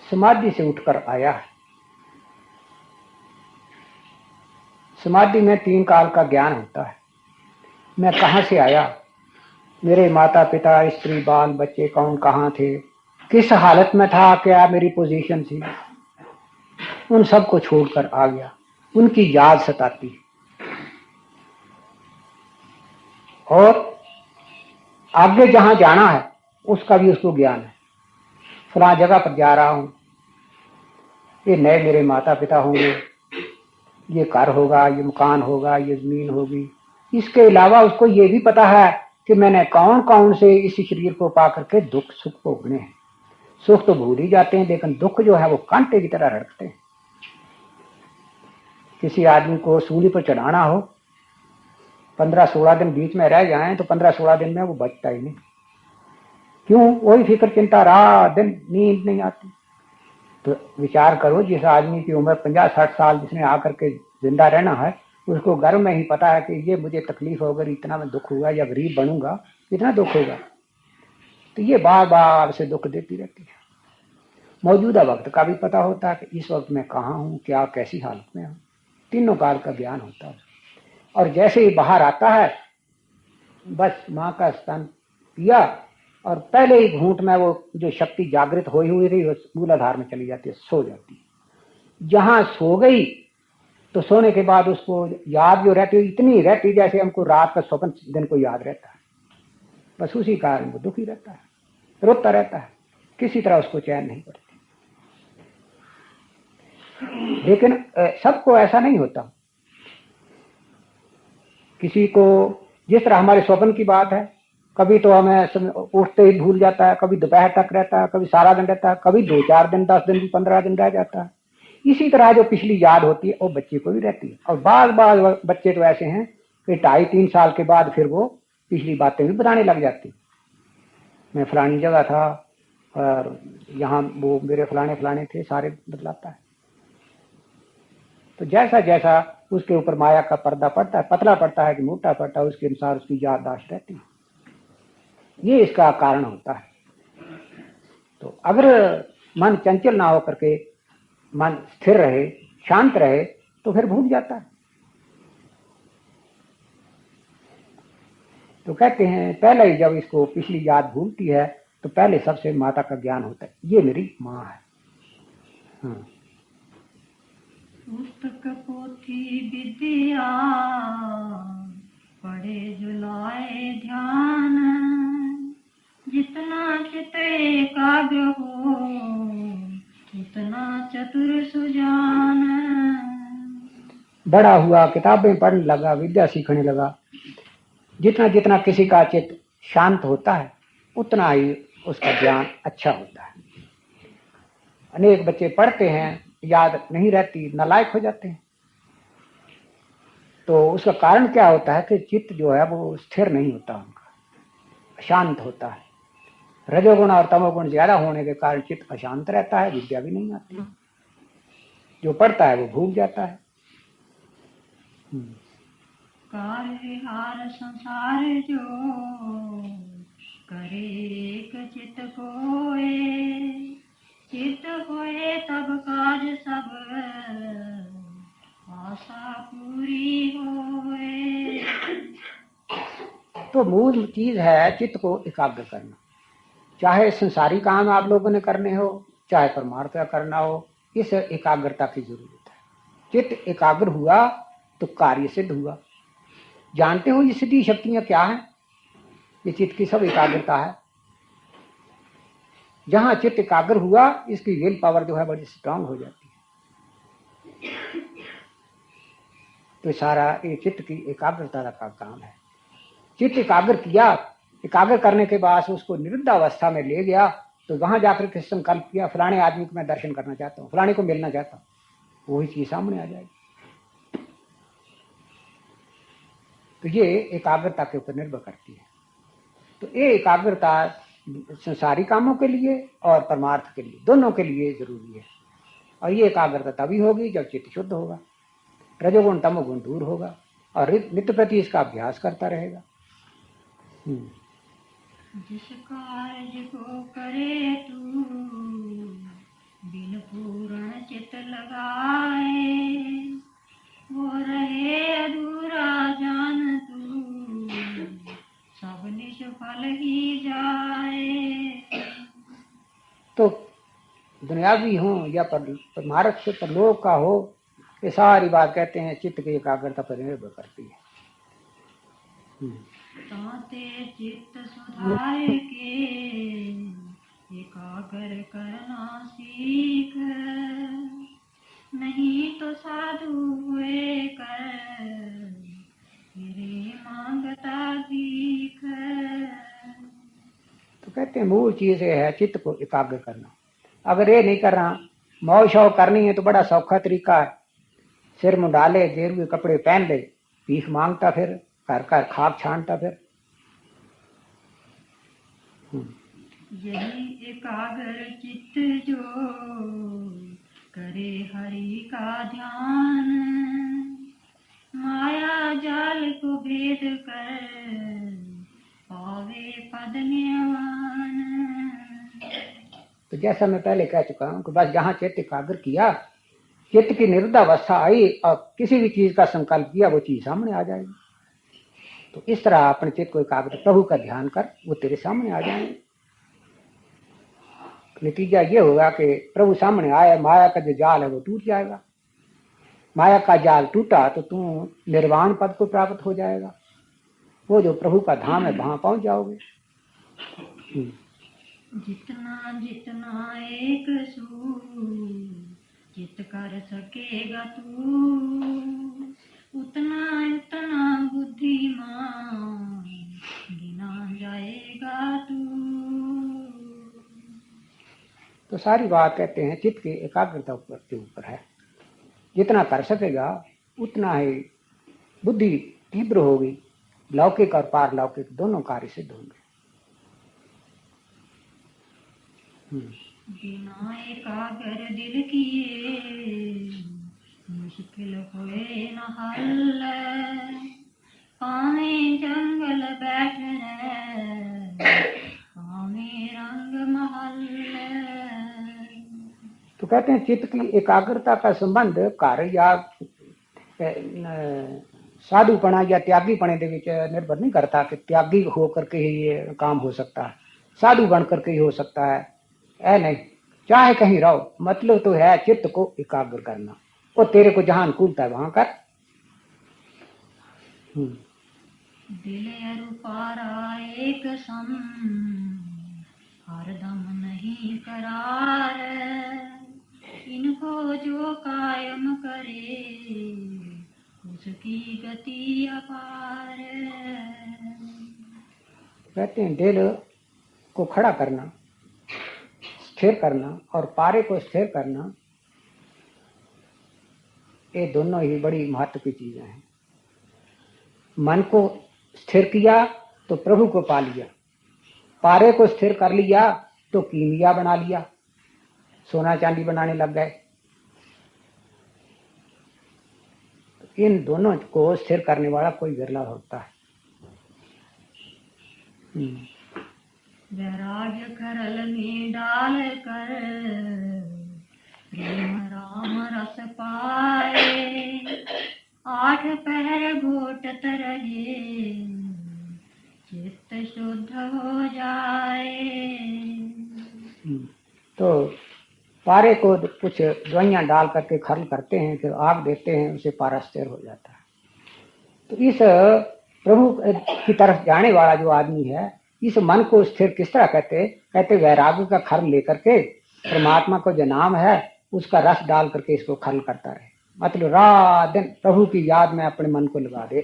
समाधि से उठकर आया है। समाधि में 3 काल का ज्ञान होता है। मैं कहाँ से आया, मेरे माता पिता, स्त्री, बाल बच्चे कौन कहाँ थे, किस हालत में था, क्या मेरी पोजीशन थी, उन सब को छोड़कर आ गया। उनकी याद सताती है। और आगे जहां जाना है उसका भी उसको ज्ञान है। फलां जगह पर जा रहा हूं, ये नए मेरे माता पिता होंगे, ये घर होगा, ये मकान होगा, ये जमीन होगी। इसके अलावा उसको ये भी पता है कि मैंने कौन कौन से इस शरीर को पा करके दुख सुख भोगने हैं। सुख तो भूल ही जाते हैं, लेकिन दुख जो है वो कांटे की तरह रखते हैं। किसी आदमी को सूली पर चढ़ाना हो, 15-16 दिन बीच में रह जाएं तो 15-16 दिन में वो बचता ही नहीं। क्यों? वही फिक्र चिंता, रात दिन नींद नहीं आती। तो विचार करो, जिस आदमी की उम्र 50-60 साल, जिसने आकर के जिंदा रहना है, उसको घर में ही पता है कि ये मुझे तकलीफ होगी, इतना में दुख होगा, या गरीब बनूंगा इतना दुख होगा, तो ये बार बार से दुख देती रहती है। मौजूदा वक्त का भी पता होता है कि इस वक्त मैं कहाँ हूँ, क्या कैसी हालत में हूँ, तीनों काल का ज्ञान होता है। और जैसे ही बाहर आता है, बस माँ का स्तन पिया और पहले ही घूंट में वो जो शक्ति जागृत हुई हुई थी मूलाधार में चली जाती है, सो जाती है। जहां सो गई तो सोने के बाद उसको याद जो रहती है, इतनी रहती जैसे हमको रात का स्वप्न दिन को याद रहता है। बस उसी कारण वो दुखी रहता है, रोता रहता है, किसी तरह उसको चैन नहीं पड़ती। लेकिन सबको ऐसा नहीं होता। किसी को जिस तरह हमारे स्वप्न की बात है, कभी तो हमें उठते ही भूल जाता है, कभी दोपहर तक रहता है, कभी सारा दिन रहता है, कभी 2-4 दिन, 10 दिन, 15 दिन रह जाता है। इसी तरह जो पिछली याद होती है वो बच्चे को भी रहती है। और बार बार बच्चे तो ऐसे हैं कि 2.5-3 साल के बाद फिर वो पिछली बातें भी बताने लग जाती। मैं फलानी जगह था और यहाँ वो मेरे फलाने फलाने थे, सारे बतलाता है। तो जैसा जैसा उसके ऊपर माया का पर्दा पड़ता है, पतला पड़ता है कि मोटा पड़ता है, उसके अनुसार उसकी याददाश्त रहती है। ये इसका कारण होता है। तो अगर मन चंचल ना हो करके मन स्थिर रहे, शांत रहे, तो फिर भूल जाता है। तो कहते हैं पहले ही जब इसको पिछली याद भूलती है तो पहले सबसे माता का ज्ञान होता है, ये मेरी माँ है। पुस्तक पोथी विद्या पढ़े जुलाए ध्यान, जितना चित एकाग्र हो उतना चतुर सुजान। बड़ा हुआ, किताबें पढ़ने लगा, विद्या सीखने लगा, जितना जितना किसी का चित्त शांत होता है उतना ही उसका ज्ञान अच्छा होता है। अनेक बच्चे पढ़ते हैं, याद नहीं रहती, नालायक हो जाते हैं। तो उसका कारण क्या होता है कि चित्त जो है वो स्थिर नहीं होता, उनका अशांत होता है। रजोगुण और तमोगुण ज्यादा होने के कारण चित्त अशांत रहता है, विद्या भी नहीं आती। जो पढ़ता है वो भूल जाता है। कार्य विहार संसार जो करे एक चित कोए, चित होए तब काज सब आशा पूरी होए। तो मूल चीज है चित्त को एकाग्र करना। चाहे संसारी काम आप लोगों ने करने हो, चाहे परमार्थ का करना हो, इस एकाग्रता की जरूरत है। चित्त एकाग्र हुआ तो कार्य सिद्ध हुआ। जानते हो ये सिद्धि शक्तियां क्या है? ये चित्त की सब एकाग्रता है। जहां चित्त एकाग्र हुआ इसकी विल पावर जो है बड़ी स्ट्रांग हो जाती है। तो सारा ये चित्त की एकाग्रता का काम है। चित्त एकाग्र किया, एकाग्र करने के बाद उसको निरुद्ध अवस्था में ले गया, तो वहां जाकर के संकल्प किया फलाने आदमी को मैं दर्शन करना चाहता हूँ, फलाने को मिलना चाहता हूँ, वही चीज सामने आ जाएगी। तो ये एकाग्रता के ऊपर निर्भर करती है। तो ये एकाग्रता संसारी कामों के लिए और परमार्थ के लिए, दोनों के लिए जरूरी है। और ये एकाग्रता तभी होगी जब चित्त शुद्ध होगा, रजोगुण तमोगुण दूर होगा और नित्य प्रति इसका अभ्यास करता रहेगा। जिस कार्य को करे तू बिन पूर्ण चित लगाए, वो रहे अधूरा जान तू सब निष्फल ही जाए। तो दुनियावी हो या परमार्थ से परलोक का हो, ये सारी बात कहते हैं चित्त की एकाग्रता पर निर्भर करती है। ताते चित्त सुधार के एकाग्र करना सीख, नहीं तो साधु हुए कर फिरे मांगता भीख। तो कहते हैं मूल चीज ये है चित्त को एकाग्र करना। अगर ये नहीं करना, मौज शौक करनी है तो बड़ा सौखा तरीका है, सिर मुंडा ले, गेरुए कपड़े पहन ले, भीख मांगता फिर, घर घर खाक छानता फिर। यही एकाग्र चित्त जो करे हरि का ध्यान, माया जाल को भेद कर पावे पद निर्वाण। तो जैसा मैं पहले कह चुका हूं कि बस जहां चित्त एकाग्र किया, चित्त की निरुद्धावस्था आई और किसी भी चीज का संकल्प किया, वो चीज सामने आ जाएगी। तो इस तरह अपने चित्त को एकाग्र, प्रभु का ध्यान कर, वो तेरे सामने आ जाएंगे। नतीजा ये होगा कि प्रभु सामने आए, माया का जो जाल है वो टूट जाएगा। माया का जाल टूटा तो तू निर्वाण पद को प्राप्त हो जाएगा। वो जो प्रभु का धाम है वहां पहुंच जाओगे। जितना जितना एक सू चित कर सकेगा तू, उतना उतना बुद्धिमान गिना जाएगा तू। तो सारी बात कहते हैं चित्त की एकाग्रता के ऊपर है। जितना कर सकेगा उतना ही बुद्धि तीव्र होगी, लौकिक और पारलौकिक दोनों कार्य सिद्ध होंगे। बिना एकाग्र दिल किए मुश्किल होए न हल, पावे जंगल बैठ पावे रंग महल। तो कहते हैं चित्त की एकाग्रता का संबंध कार्य या साधुपना या त्यागीपने के विच निर्भर नहीं करता कि त्यागी होकर के ही ये काम हो सकता है, साधु बन करके ही हो सकता है। ऐ नहीं, चाहे कहीं रहो, मतलब तो है चित्त को एकाग्र करना। और तेरे को जहां अनुकूलता है वहां कर। दिल अरु पारा एक सम, हरदम नहीं करार, इनको जो कायम करे उसकी गति अपार। कहते हैं दिल को खड़ा करना, स्थिर करना और पारे को स्थिर करना, ये दोनों ही बड़ी महत्व की चीजें हैं। मन को स्थिर किया तो प्रभु को पा लिया, पारे को स्थिर कर लिया तो कीमिया बना लिया, सोना चांदी बनाने लग गए। इन दोनों को स्थिर करने वाला कोई विरला होता है। वैराग्य करल में डाल कर प्रेम राम रस पाए, 8 पहर घोटत रहे चित्त शुद्ध हो जाए। तो पारे को कुछ दवाइयां डाल करके खरल करते हैं, फिर आग देते हैं, उसे पारा स्थिर हो जाता है। तो इस प्रभु की तरफ जाने वाला जो आदमी है, इस मन को स्थिर किस तरह कहते वैराग्य का खरल लेकर के परमात्मा को जो नाम है उसका रस डाल करके इसको खरल करता रहे। मतलब रात दिन प्रभु की याद में अपने मन को लगा दे।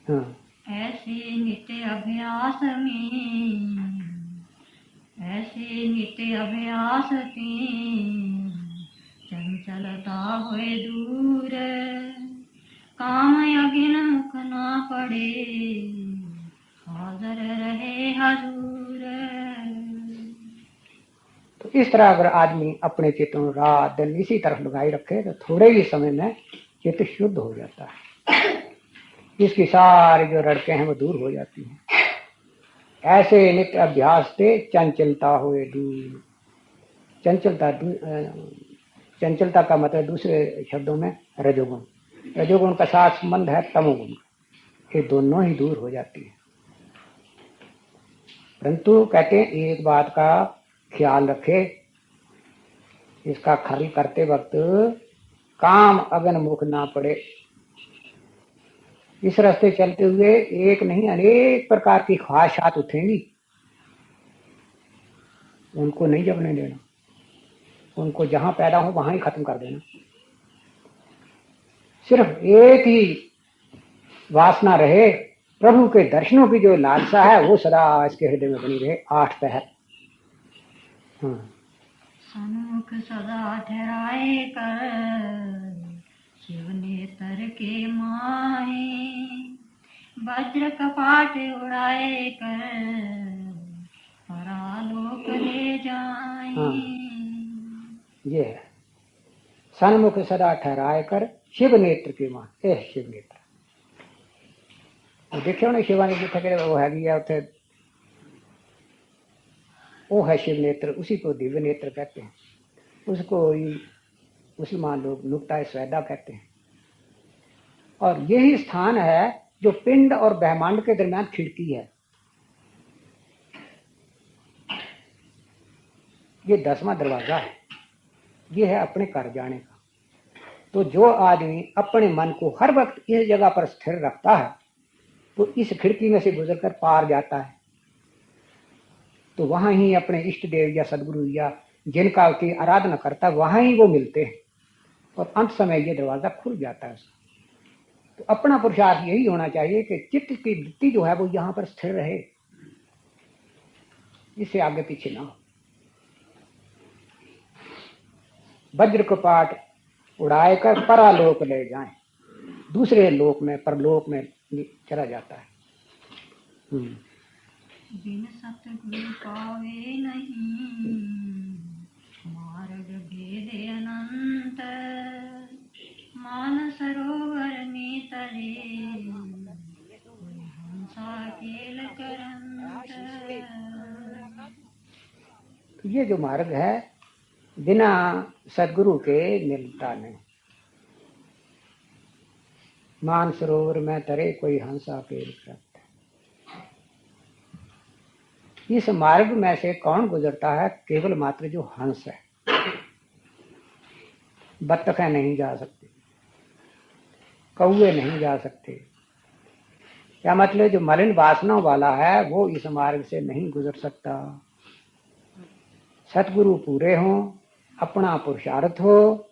ऐसे नित्य अभ्यास में, ऐसे नित्य अभ्यास में चंचलता होए दूर, काम अगिन मुख ना पड़े हाजर रहे हजूर। तो इस तरह अगर आदमी अपने चित्तों रात दिन इसी तरफ लगाई रखे तो थोड़े ही समय में चित्त शुद्ध हो जाता है। इसकी सारी जो रड़कें हैं वो दूर हो जाती हैं। ऐसे नित्य अभ्यास से चंचलता हुए दूर। चंचलता का मतलब दूसरे शब्दों में रजोगुण, रजोगुण का साथ संबंध है तमोगुण, ये दोनों ही दूर हो जाती है। परंतु कहते हैं एक बात का ख्याल रखे, इसका खरल करते वक्त काम अगन मुख ना पड़े। इस रास्ते चलते हुए एक नहीं अनेक प्रकार की ख्वाहिशात उठेंगी, उनको नहीं जगने देना, उनको जहां पैदा हो वहां ही खत्म कर देना। सिर्फ एक ही वासना रहे, प्रभु के दर्शनों की जो लालसा है वो सदा इसके हृदय में बनी रहे। 8 पहर सन्मुख सदा ठहराए कर शिव नेत्र के माहे, वज्र कपाट उड़ाए कर परालोक ले जाए। हाँ, ये है सन्मुख सदा ठहराए कर शिव नेत्र के मान। शिव नेत्र देखियो ना, शिवानी जिथे वो है उथे वो है शिव नेत्र, उसी को दिव्य नेत्र कहते हैं। उसको मुसलमान लोग नुक्ता स्वेदा कहते हैं। और यही स्थान है जो पिंड और ब्रह्मांड के दरमियान खिड़की है। ये 10वां दरवाजा है, ये है अपने घर जाने का। तो जो आदमी अपने मन को हर वक्त इस जगह पर स्थिर रखता है तो इस खिड़की में से गुजरकर पार जाता है, तो वहां ही अपने इष्ट देव या सदगुरु या जिनका की आराधना करता है वहां ही वो मिलते हैं और अंत समय ये दरवाजा खुल जाता है। तो अपना पुरुषार्थ यही होना चाहिए कि चित्त की वृत्ति जो है वो यहाँ पर स्थिर रहे, इससे आगे पीछे ना हो। वज्र कपाट उड़ाए कर परालोक ले जाएं, दूसरे लोक में परलोक में चला जाता है। बिन सतगुरु पावे नहीं मार्ग भेद अनंत। मान सरोवर में तरे हंसा खेल करंत। तो ये जो मार्ग है बिना सदगुरु के मिलता नहीं। मान सरोवर में तरे कोई हंसा खेल करंत। इस मार्ग में से कौन गुजरता है? केवल मात्र जो हंस है। बत्तखें नहीं जा सकती, कौवे नहीं जा सकते। क्या मतलब? जो मलिन वासनाओं वाला है वो इस मार्ग से नहीं गुजर सकता। सतगुरु पूरे हों, अपना पुरुषार्थ हो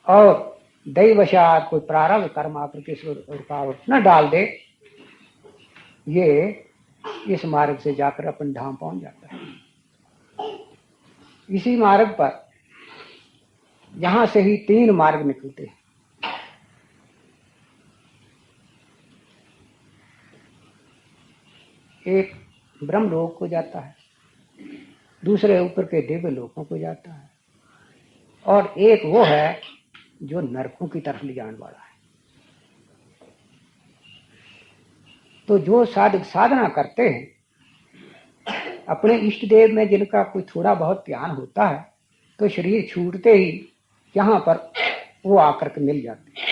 और दैवशात कोई प्रारब्ध कर्म आकर के रुकावट न डाल दे, ये इस मार्ग से जाकर अपन धाम पहुंच जाता है। इसी मार्ग पर यहां से ही 3 मार्ग निकलते हैं। एक ब्रह्मलोक को जाता है, दूसरे ऊपर के दिव्य लोकों को जाता है, और एक वो है जो नरकों की तरफ ले जाने वाला है। तो जो साधक साधना करते हैं अपने इष्ट देव में, जिनका कोई थोड़ा बहुत ध्यान होता है, तो शरीर छूटते ही यहाँ पर वो आकर के मिल जाते हैं।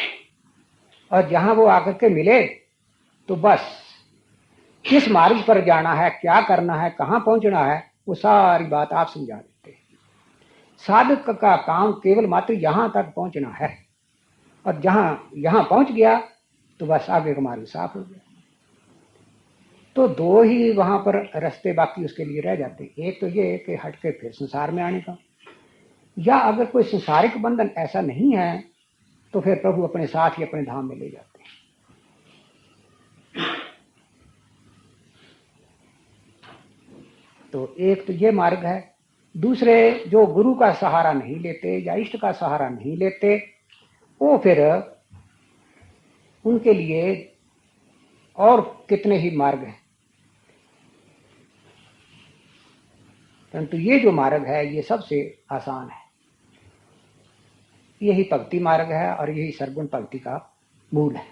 और जहां वो आकर के मिले तो बस किस मार्ग पर जाना है, क्या करना है, कहाँ पहुंचना है, वो सारी बात आप समझा देते हैं। साधक का काम केवल मात्र यहां तक पहुंचना है, और जहां यहां पहुंच गया तो बस आगे का मार्ग साफ हो गया। तो 2 ही वहां पर रास्ते बाकी उसके लिए रह जाते हैं। एक तो ये कि हट के फिर संसार में आने का, या अगर कोई संसारिक बंधन ऐसा नहीं है तो फिर प्रभु अपने साथ ही अपने धाम में ले जाते हैं। तो एक तो ये मार्ग है। दूसरे जो गुरु का सहारा नहीं लेते या इष्ट का सहारा नहीं लेते, वो फिर उनके लिए और कितने ही मार्ग हैं, परंतु ये जो मार्ग है ये सबसे आसान है। यही भक्ति मार्ग है और यही सर्वगुण भक्ति का मूल है।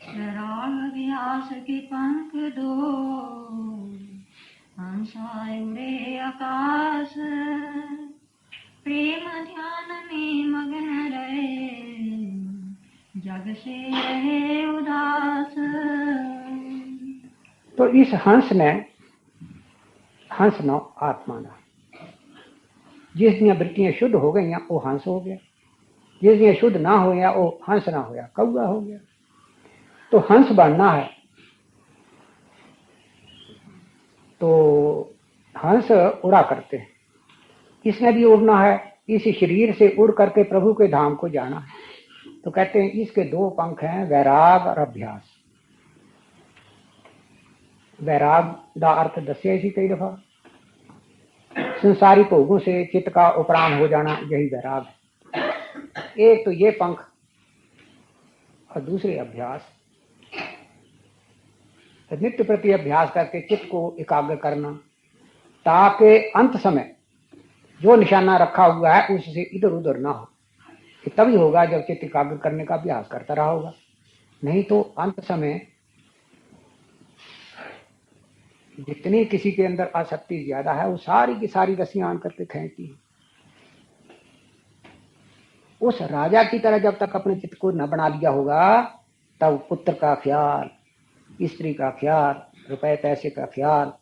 राग व्यास के पंख दो हंसाए उड़े आकाश। प्रेम ध्यान में मग्न रहे जग से रहे उदास। तो इस हंस ने हंस नो आत्मा ना, जिसदिया वृत्तियां शुद्ध हो गई वो हंस हो गया, जिसदिया शुद्ध ना हो वो हंस ना होया, कौआ हो गया। तो हंस बनना है तो हंस उड़ा करते हैं, इसमें भी उड़ना है। इस शरीर से उड़ करके प्रभु के धाम को जाना है। तो कहते हैं इसके 2 पंख हैं, वैराग और अभ्यास। वैराग का अर्थ दसिया इसी कई दफा। संसारी भोगों से चित्त का उपराम हो जाना, यही वैराग है। एक तो ये पंख और दूसरे अभ्यास, नित्य प्रति अभ्यास करके चित्त को एकाग्र करना, ताकि अंत समय जो निशाना रखा हुआ है उससे इधर उधर ना हो। तभी होगा जब चित्त एकाग्र करने का अभ्यास करता रहा होगा। नहीं तो अंत समय जितनी किसी के अंदर आसक्ति ज्यादा है वो सारी की सारी रस्सियां आन करके खींचती है। उस राजा की तरह जब तक अपने चित्त को न बना लिया होगा तब पुत्र का ख्याल, स्त्री का ख्याल, रुपए पैसे का ख्याल,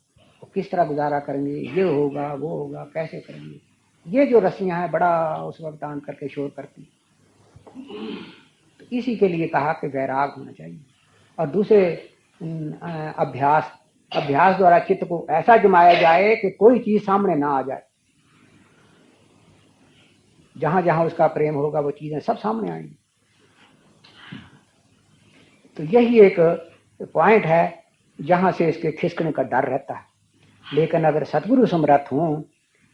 किस तरह गुजारा करेंगे, ये होगा वो होगा, कैसे करेंगे, ये जो रस्सियां हैं बड़ा उस वक्त आन करके शोर करती। तो इसी के लिए कहा कि वैराग होना चाहिए। और दूसरे अभ्यास द्वारा चित्त को ऐसा जमाया जाए कि कोई चीज सामने ना आ जाए। जहां जहां उसका प्रेम होगा वो चीजें सब सामने आएंगी। तो यही एक पॉइंट है जहां से इसके खिसकने का डर रहता है। लेकिन अगर सतगुरु समर्थ हों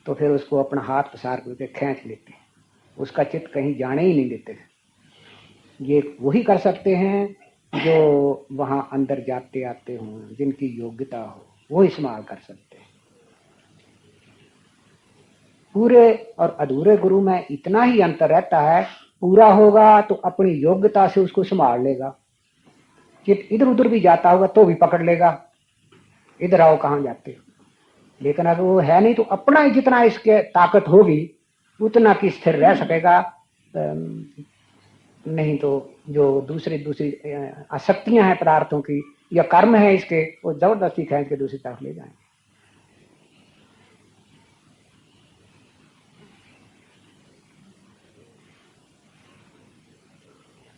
तो फिर उसको अपना हाथ पसार करके खींच लेते हैं, उसका चित्त कहीं जाने ही नहीं देते हैं। ये वही कर सकते हैं जो वहां अंदर जाते आते हों, जिनकी योग्यता हो, वो इस्तेमाल कर सकते हैं। पूरे और अधूरे गुरु में इतना ही अंतर रहता है, पूरा होगा तो अपनी योग्यता से उसको संभाल लेगा, चित्त इधर उधर भी जाता होगा तो भी पकड़ लेगा, इधर आओ कहाँ जाते हो। लेकिन अगर वो है नहीं तो अपना ही जितना इसके ताकत होगी उतना की स्थिर रह सकेगा। नहीं तो जो दूसरी आसक्तियां हैं पदार्थों की या कर्म है इसके, वो जबरदस्ती खींच के दूसरी तरफ ले जाएंगे।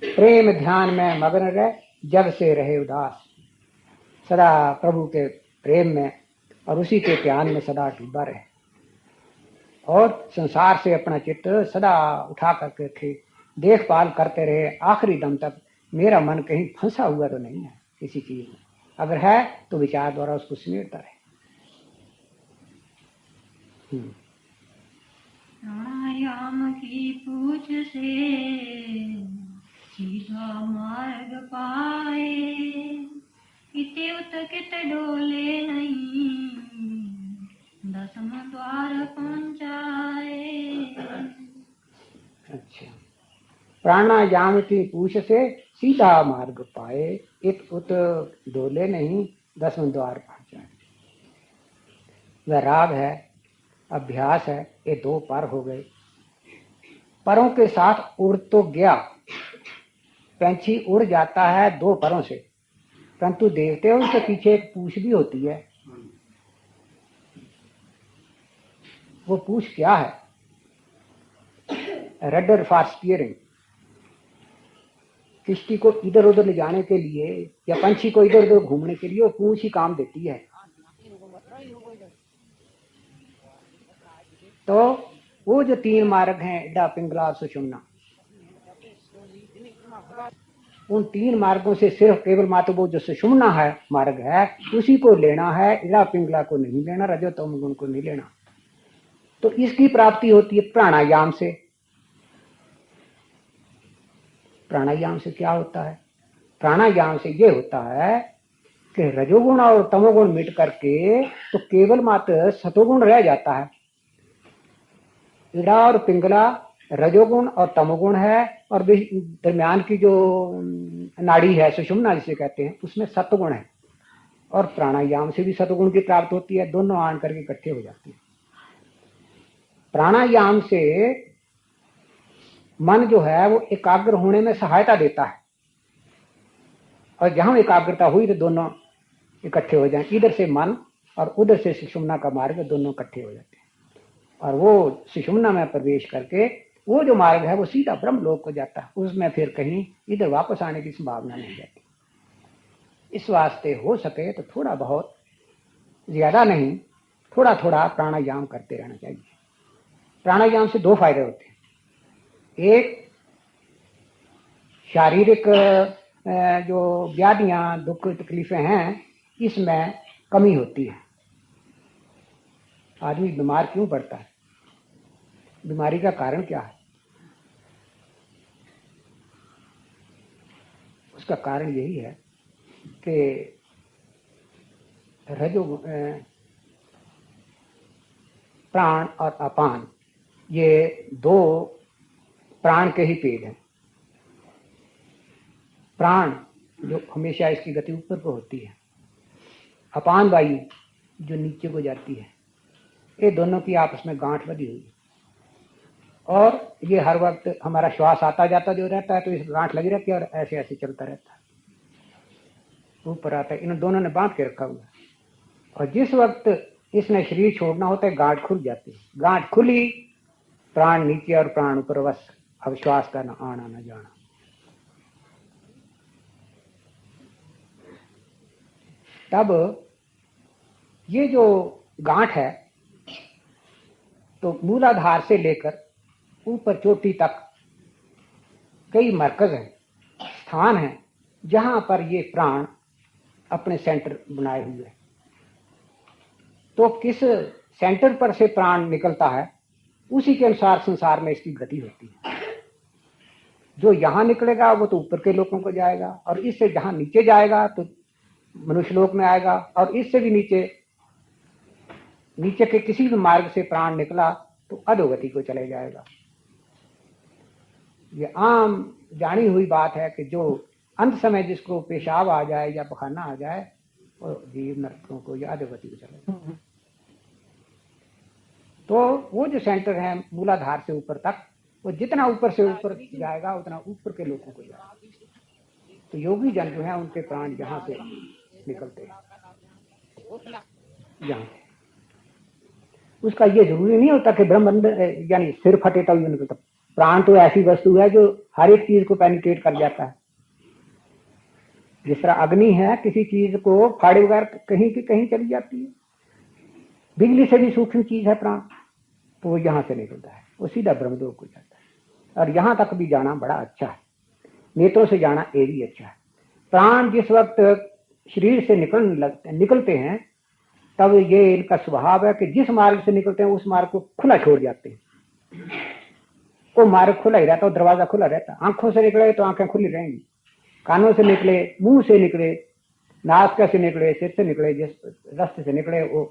प्रेम ध्यान में मग्न रहे, जब से रहे उदास। सदा प्रभु के प्रेम में और उसी के ध्यान में सदा डूबा रहे और संसार से अपना चित्त सदा उठा करके रखे, देखभाल करते रहे आखिरी दम तक। मेरा मन कहीं फंसा हुआ तो नहीं है किसी चीज में, अगर है तो विचार द्वारा उसको समेटता रहे। प्राणायाम की पूछ से सीधा मार्ग पाए, इति उत कित डोले नहीं, दसम द्वार पहुंचाए। अच्छा, प्राणायाम की पूछ से सीधा मार्ग पाए, इत उत डोले नहीं, दसम द्वार पहुंचाए। वैराग है, अभ्यास है, ये दो पर हो गए। परों के साथ उड़ तो गया, पंछी उड़ जाता है दो परों से, परंतु देखते हो उसके पीछे एक पूंछ भी होती है। वो पूंछ क्या है? Rudder for steering. किश्ती को इधर उधर ले जाने के लिए या पंछी को इधर उधर घूमने के लिए वो पूंछ ही काम देती है। तो वो जो तीन मार्ग हैं, इडा पिंगला सुषुम्ना, उन तीन मार्गों से सिर्फ केवल मात्र वो जो सुषुम्ना है मार्ग है उसी को लेना है, इडा पिंगला को नहीं लेना, रजोतम गुण को नहीं लेना। तो इसकी प्राप्ति होती है प्राणायाम से। प्राणायाम से क्या होता है? प्राणायाम से ये होता है कि रजोगुण और तमोगुण मिट करके तो केवल मात्र सतोगुण रह जाता है। इड़ा और पिंगला रजोगुण और तमोगुण है और दरमियान की जो नाड़ी है सुषुम्ना जिसे कहते हैं उसमें सत्वगुण है। और प्राणायाम से भी सतोगुण की प्राप्ति होती है, दोनों आन करके इकट्ठे हो जाते हैं। प्राणायाम से मन जो है वो एकाग्र होने में सहायता देता है और जहां एकाग्रता हुई तो दोनों इकट्ठे हो जाए, इधर से मन और उधर से सुषुम्ना का मार्ग, दोनों इकट्ठे हो जाते हैं और वो सुषुम्ना में प्रवेश करके वो जो मार्ग है वो सीधा ब्रह्म लोक को जाता है। उसमें फिर कहीं इधर वापस आने की संभावना नहीं रहती। इस वास्ते हो सके तो थोड़ा बहुत, ज्यादा नहीं, थोड़ा थोड़ा प्राणायाम करते रहना चाहिए। प्राणायाम से दो फायदे होते हैं। एक, शारीरिक जो व्याधियां दुख तकलीफें हैं इसमें कमी होती है। आदमी बीमार क्यों पड़ता है, बीमारी का कारण क्या है? उसका कारण यही है कि रजो प्राण और अपान ये दो प्राण के ही पेड़ हैं। प्राण जो हमेशा इसकी गति ऊपर को होती है, अपान वायु जो नीचे को जाती है, ये दोनों की आपस में गांठ बंधी हुई है और ये हर वक्त हमारा श्वास आता जाता जो रहता है तो इस गांठ लगी रहती है और ऐसे ऐसे चलता रहता है, ऊपर आता है। इन दोनों ने बांध के रखा हुआ है और जिस वक्त इसने शरीर छोड़ना होता है गांठ खुल जाती है। गांठ खुली, प्राण नीचे और प्राण ऊपर, बस अब श्वास का न आना न जाना। तब ये जो गांठ है तो मूलाधार से लेकर ऊपर चोटी तक कई मरकज हैं, स्थान हैं जहां पर ये प्राण अपने सेंटर बनाए हुए हैं। तो किस सेंटर पर से प्राण निकलता है उसी के अनुसार संसार में इसकी गति होती है। जो यहां निकलेगा वो तो ऊपर के लोगों को जाएगा और इससे जहां नीचे जाएगा तो मनुष्य लोक में आएगा और इससे भी नीचे नीचे के किसी भी मार्ग से प्राण निकला तो अधोगति को चले जाएगा। ये आम जानी हुई बात है कि जो अंत समय जिसको पेशाब आ जाए या पखाना आ जाए वो जीव नरकों को या अधोगति को चले। तो वो जो सेंटर है मूलाधार से ऊपर तक, वो जितना ऊपर से ऊपर जाएगा उतना ऊपर के लोगों को जाएगा। तो योगी जन जो है उनके प्राण यहाँ से निकलते हैं, यहाँ से। उसका ये जरूरी नहीं होता कि ब्रह्म यानी सिर फटे तब निकलता। प्राण तो ऐसी वस्तु है जो हर एक चीज को पेनिट्रेट कर जाता है। जिस तरह अग्नि है, किसी चीज को फाड़े बगैर कहीं की कहीं चली जाती है। बिजली से भी सूक्ष्म चीज है प्राण, तो वो यहाँ से निकलता है, वो सीधा ब्रह्मलोक को जाता है। और यहाँ तक भी जाना बड़ा अच्छा है, नेत्रों से जाना ये भी अच्छा है। प्राण जिस वक्त शरीर से निकलते हैं तब ये इनका स्वभाव है कि जिस मार्ग से निकलते हैं उस मार्ग को खुला छोड़ जाते हैं। वो मार्ग खुला ही रहता है, दरवाजा खुला रहता है। आंखों से निकले तो आंखें खुली रहेंगी, कानों से निकले, मुंह से निकले, नाक से निकले, सिर से निकले, जिस रास्ते से निकले वो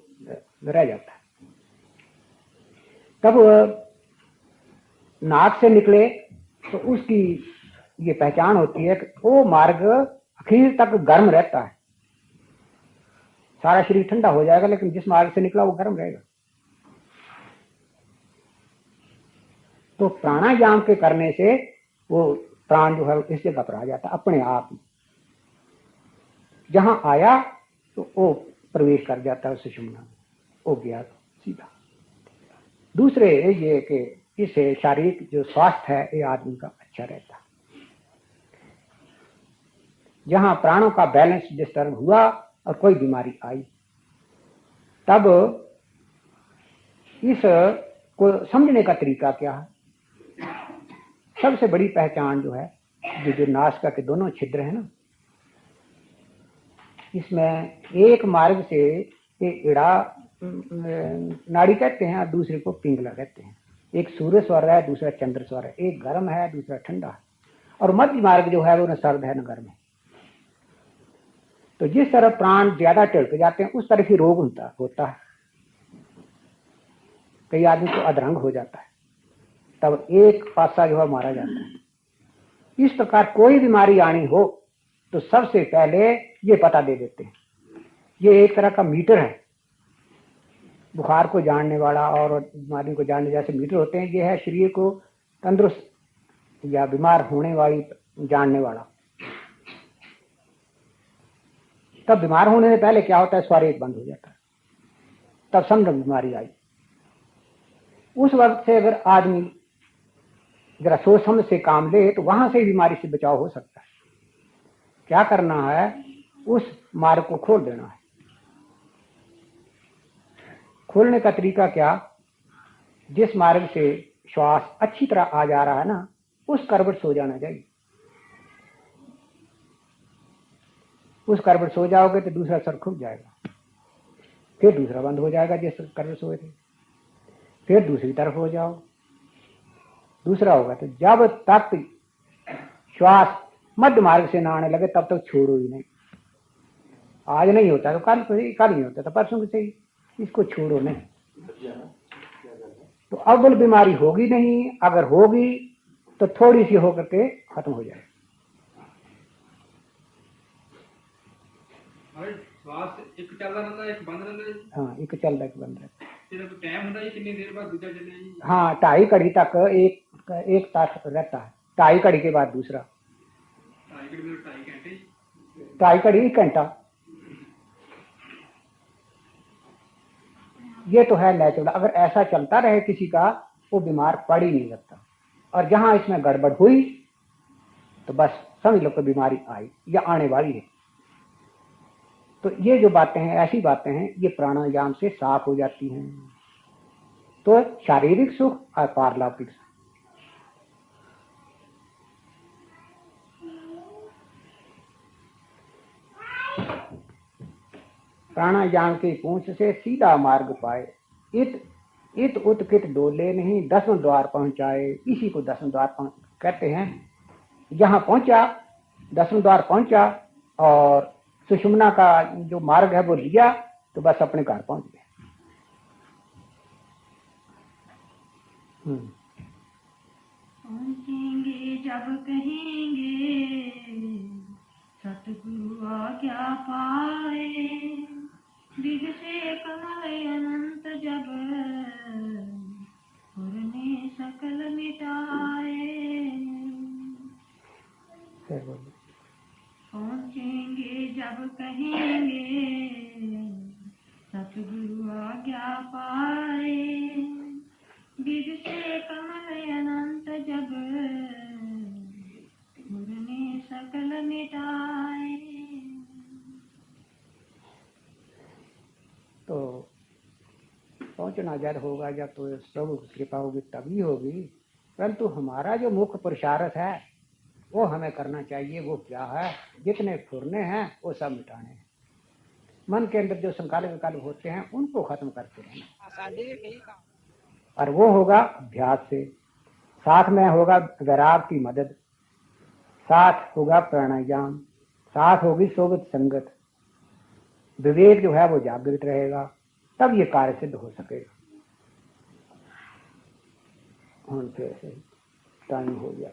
रह जाता है। तब नाक से निकले तो उसकी ये पहचान होती है कि वो मार्ग आखिर तक गर्म रहता है। सारा शरीर ठंडा हो जाएगा लेकिन जिस मार्ग से निकला वो गर्म रहेगा। तो प्राणायाम के करने से वो प्राण जो है इस जगह पर आ जाता है अपने आप ही। जहां आया तो वो प्रवेश कर जाता है सुषुम्ना में, वो गया सीधा। दूसरे ये कि इससे शारीरिक जो स्वास्थ्य है ये आदमी का अच्छा रहता है। जहां प्राणों का बैलेंस डिस्टर्ब हुआ और कोई बीमारी आई तब इस को समझने का तरीका क्या है। सबसे बड़ी पहचान जो है जो नासिका के दोनों छिद्र है ना, इसमें एक मार्ग से एड़ा नाड़ी कहते हैं और दूसरे को पिंगला कहते हैं। एक सूर्य स्वर है, दूसरा चंद्र स्वर है। एक गर्म है, दूसरा ठंडा है और मध्य मार्ग जो है वो न सर्द है न गर्म है। तो जिस तरह प्राण ज्यादा टिड़क जाते हैं उस तरह ही रोग होता है। कई आदमी को अधरंग हो जाता है, तब एक पासा जो है मारा जाता है। इस प्रकार कोई बीमारी आनी हो तो सबसे पहले ये पता दे देते हैं। ये एक तरह का मीटर है, बुखार को जानने वाला और बीमारी को जानने जैसे मीटर होते हैं। ये है शरीर को तंदुरुस्त या बीमार होने वाली जानने वाला। तब बीमार होने से पहले क्या होता है, स्वारेग बंद हो जाता है, तब समझ बीमारी आई। उस वक्त से अगर आदमी जरा सोच समझ से काम ले तो वहां से बीमारी से बचाव हो सकता है। क्या करना है, उस मार्ग को खोल देना है। खोलने का तरीका क्या, जिस मार्ग से श्वास अच्छी तरह आ जा रहा है ना उस करवट सो जाना चाहिए। उस करवट सो जाओगे तो दूसरा सर खुल जाएगा। फिर दूसरा बंद हो जाएगा जैसे कर सोए थे, फिर दूसरी तरफ हो जाओ, दूसरा होगा। तो जब तक श्वास मध्य मार्ग से ना आने लगे तब तक छोड़ो ही नहीं। आज नहीं होता तो कल कल नहीं होता तो परसों से ही, इसको छोड़ो नहीं। तो अव्वल बीमारी होगी नहीं, अगर होगी तो थोड़ी सी होकर के खत्म हो जाए। श्वास एक चल रहा रहता है, एक बंद रहता है। हाँ, एक चल रहा है, एक बंद रहता है। फिर टाइम होता है कितनी देर बाद दूसरा चले? हाँ, 2.5 घड़ी तक एक तास रहता है, 2.5 घड़ी के बाद दूसरा, 2.5 घंटे, 2.5 घड़ी 1 घंटा। ये तो है नेचुरल। अगर ऐसा चलता रहे किसी का, वो बीमार पड़ ही नहीं सकता। और जहां इसमें गड़बड़ हुई तो बस समझ लो कि बीमारी आई या आने वाली है। तो ये जो बातें हैं, ऐसी बातें हैं, ये प्राणायाम से साफ हो जाती हैं। तो शारीरिक सुख और पारलौकिक सुख। प्राणायाम की पूंछ से सीधा मार्ग पाए, इत उत कित डोले नहीं, 10वें द्वार पहुंचाए। इसी को 10वें द्वार कहते हैं। यहाँ पहुंचा, 10वें द्वार पहुंचा और सुषुम्ना का जो मार्ग है वो लिया तो बस अपने घर पहुंच गए। पहुंचेंगे जब कहेंगे सतगुरु आज्ञा पाए, दिग से कमल अनंत जब पुरने सकल मिटाए। पहुंचेंगे जब कहेंगे सतगुरु आज्ञा पाए, दिग से कमल अनंत जब पुरने सकल मिटाए। तो पहुंचना जब होगा, जब तो प्रभु की कृपा होगी तभी होगी। परंतु हमारा जो मुख्य पुरुषार्थ है वो हमें करना चाहिए। वो क्या है? जितने फुरने हैं वो सब मिटाने हैं। मन के अंदर जो संकल्प विकल्प होते हैं उनको खत्म करते रहना। और वो होगा अभ्यास से, साथ में होगा वैराग की मदद, साथ होगा प्राणायाम, साथ होगी सोबत संगत, विवेक जो है वो जागृत रहेगा, तब ये कार्य सिद्ध हो सकेगा। टाइम हो गया।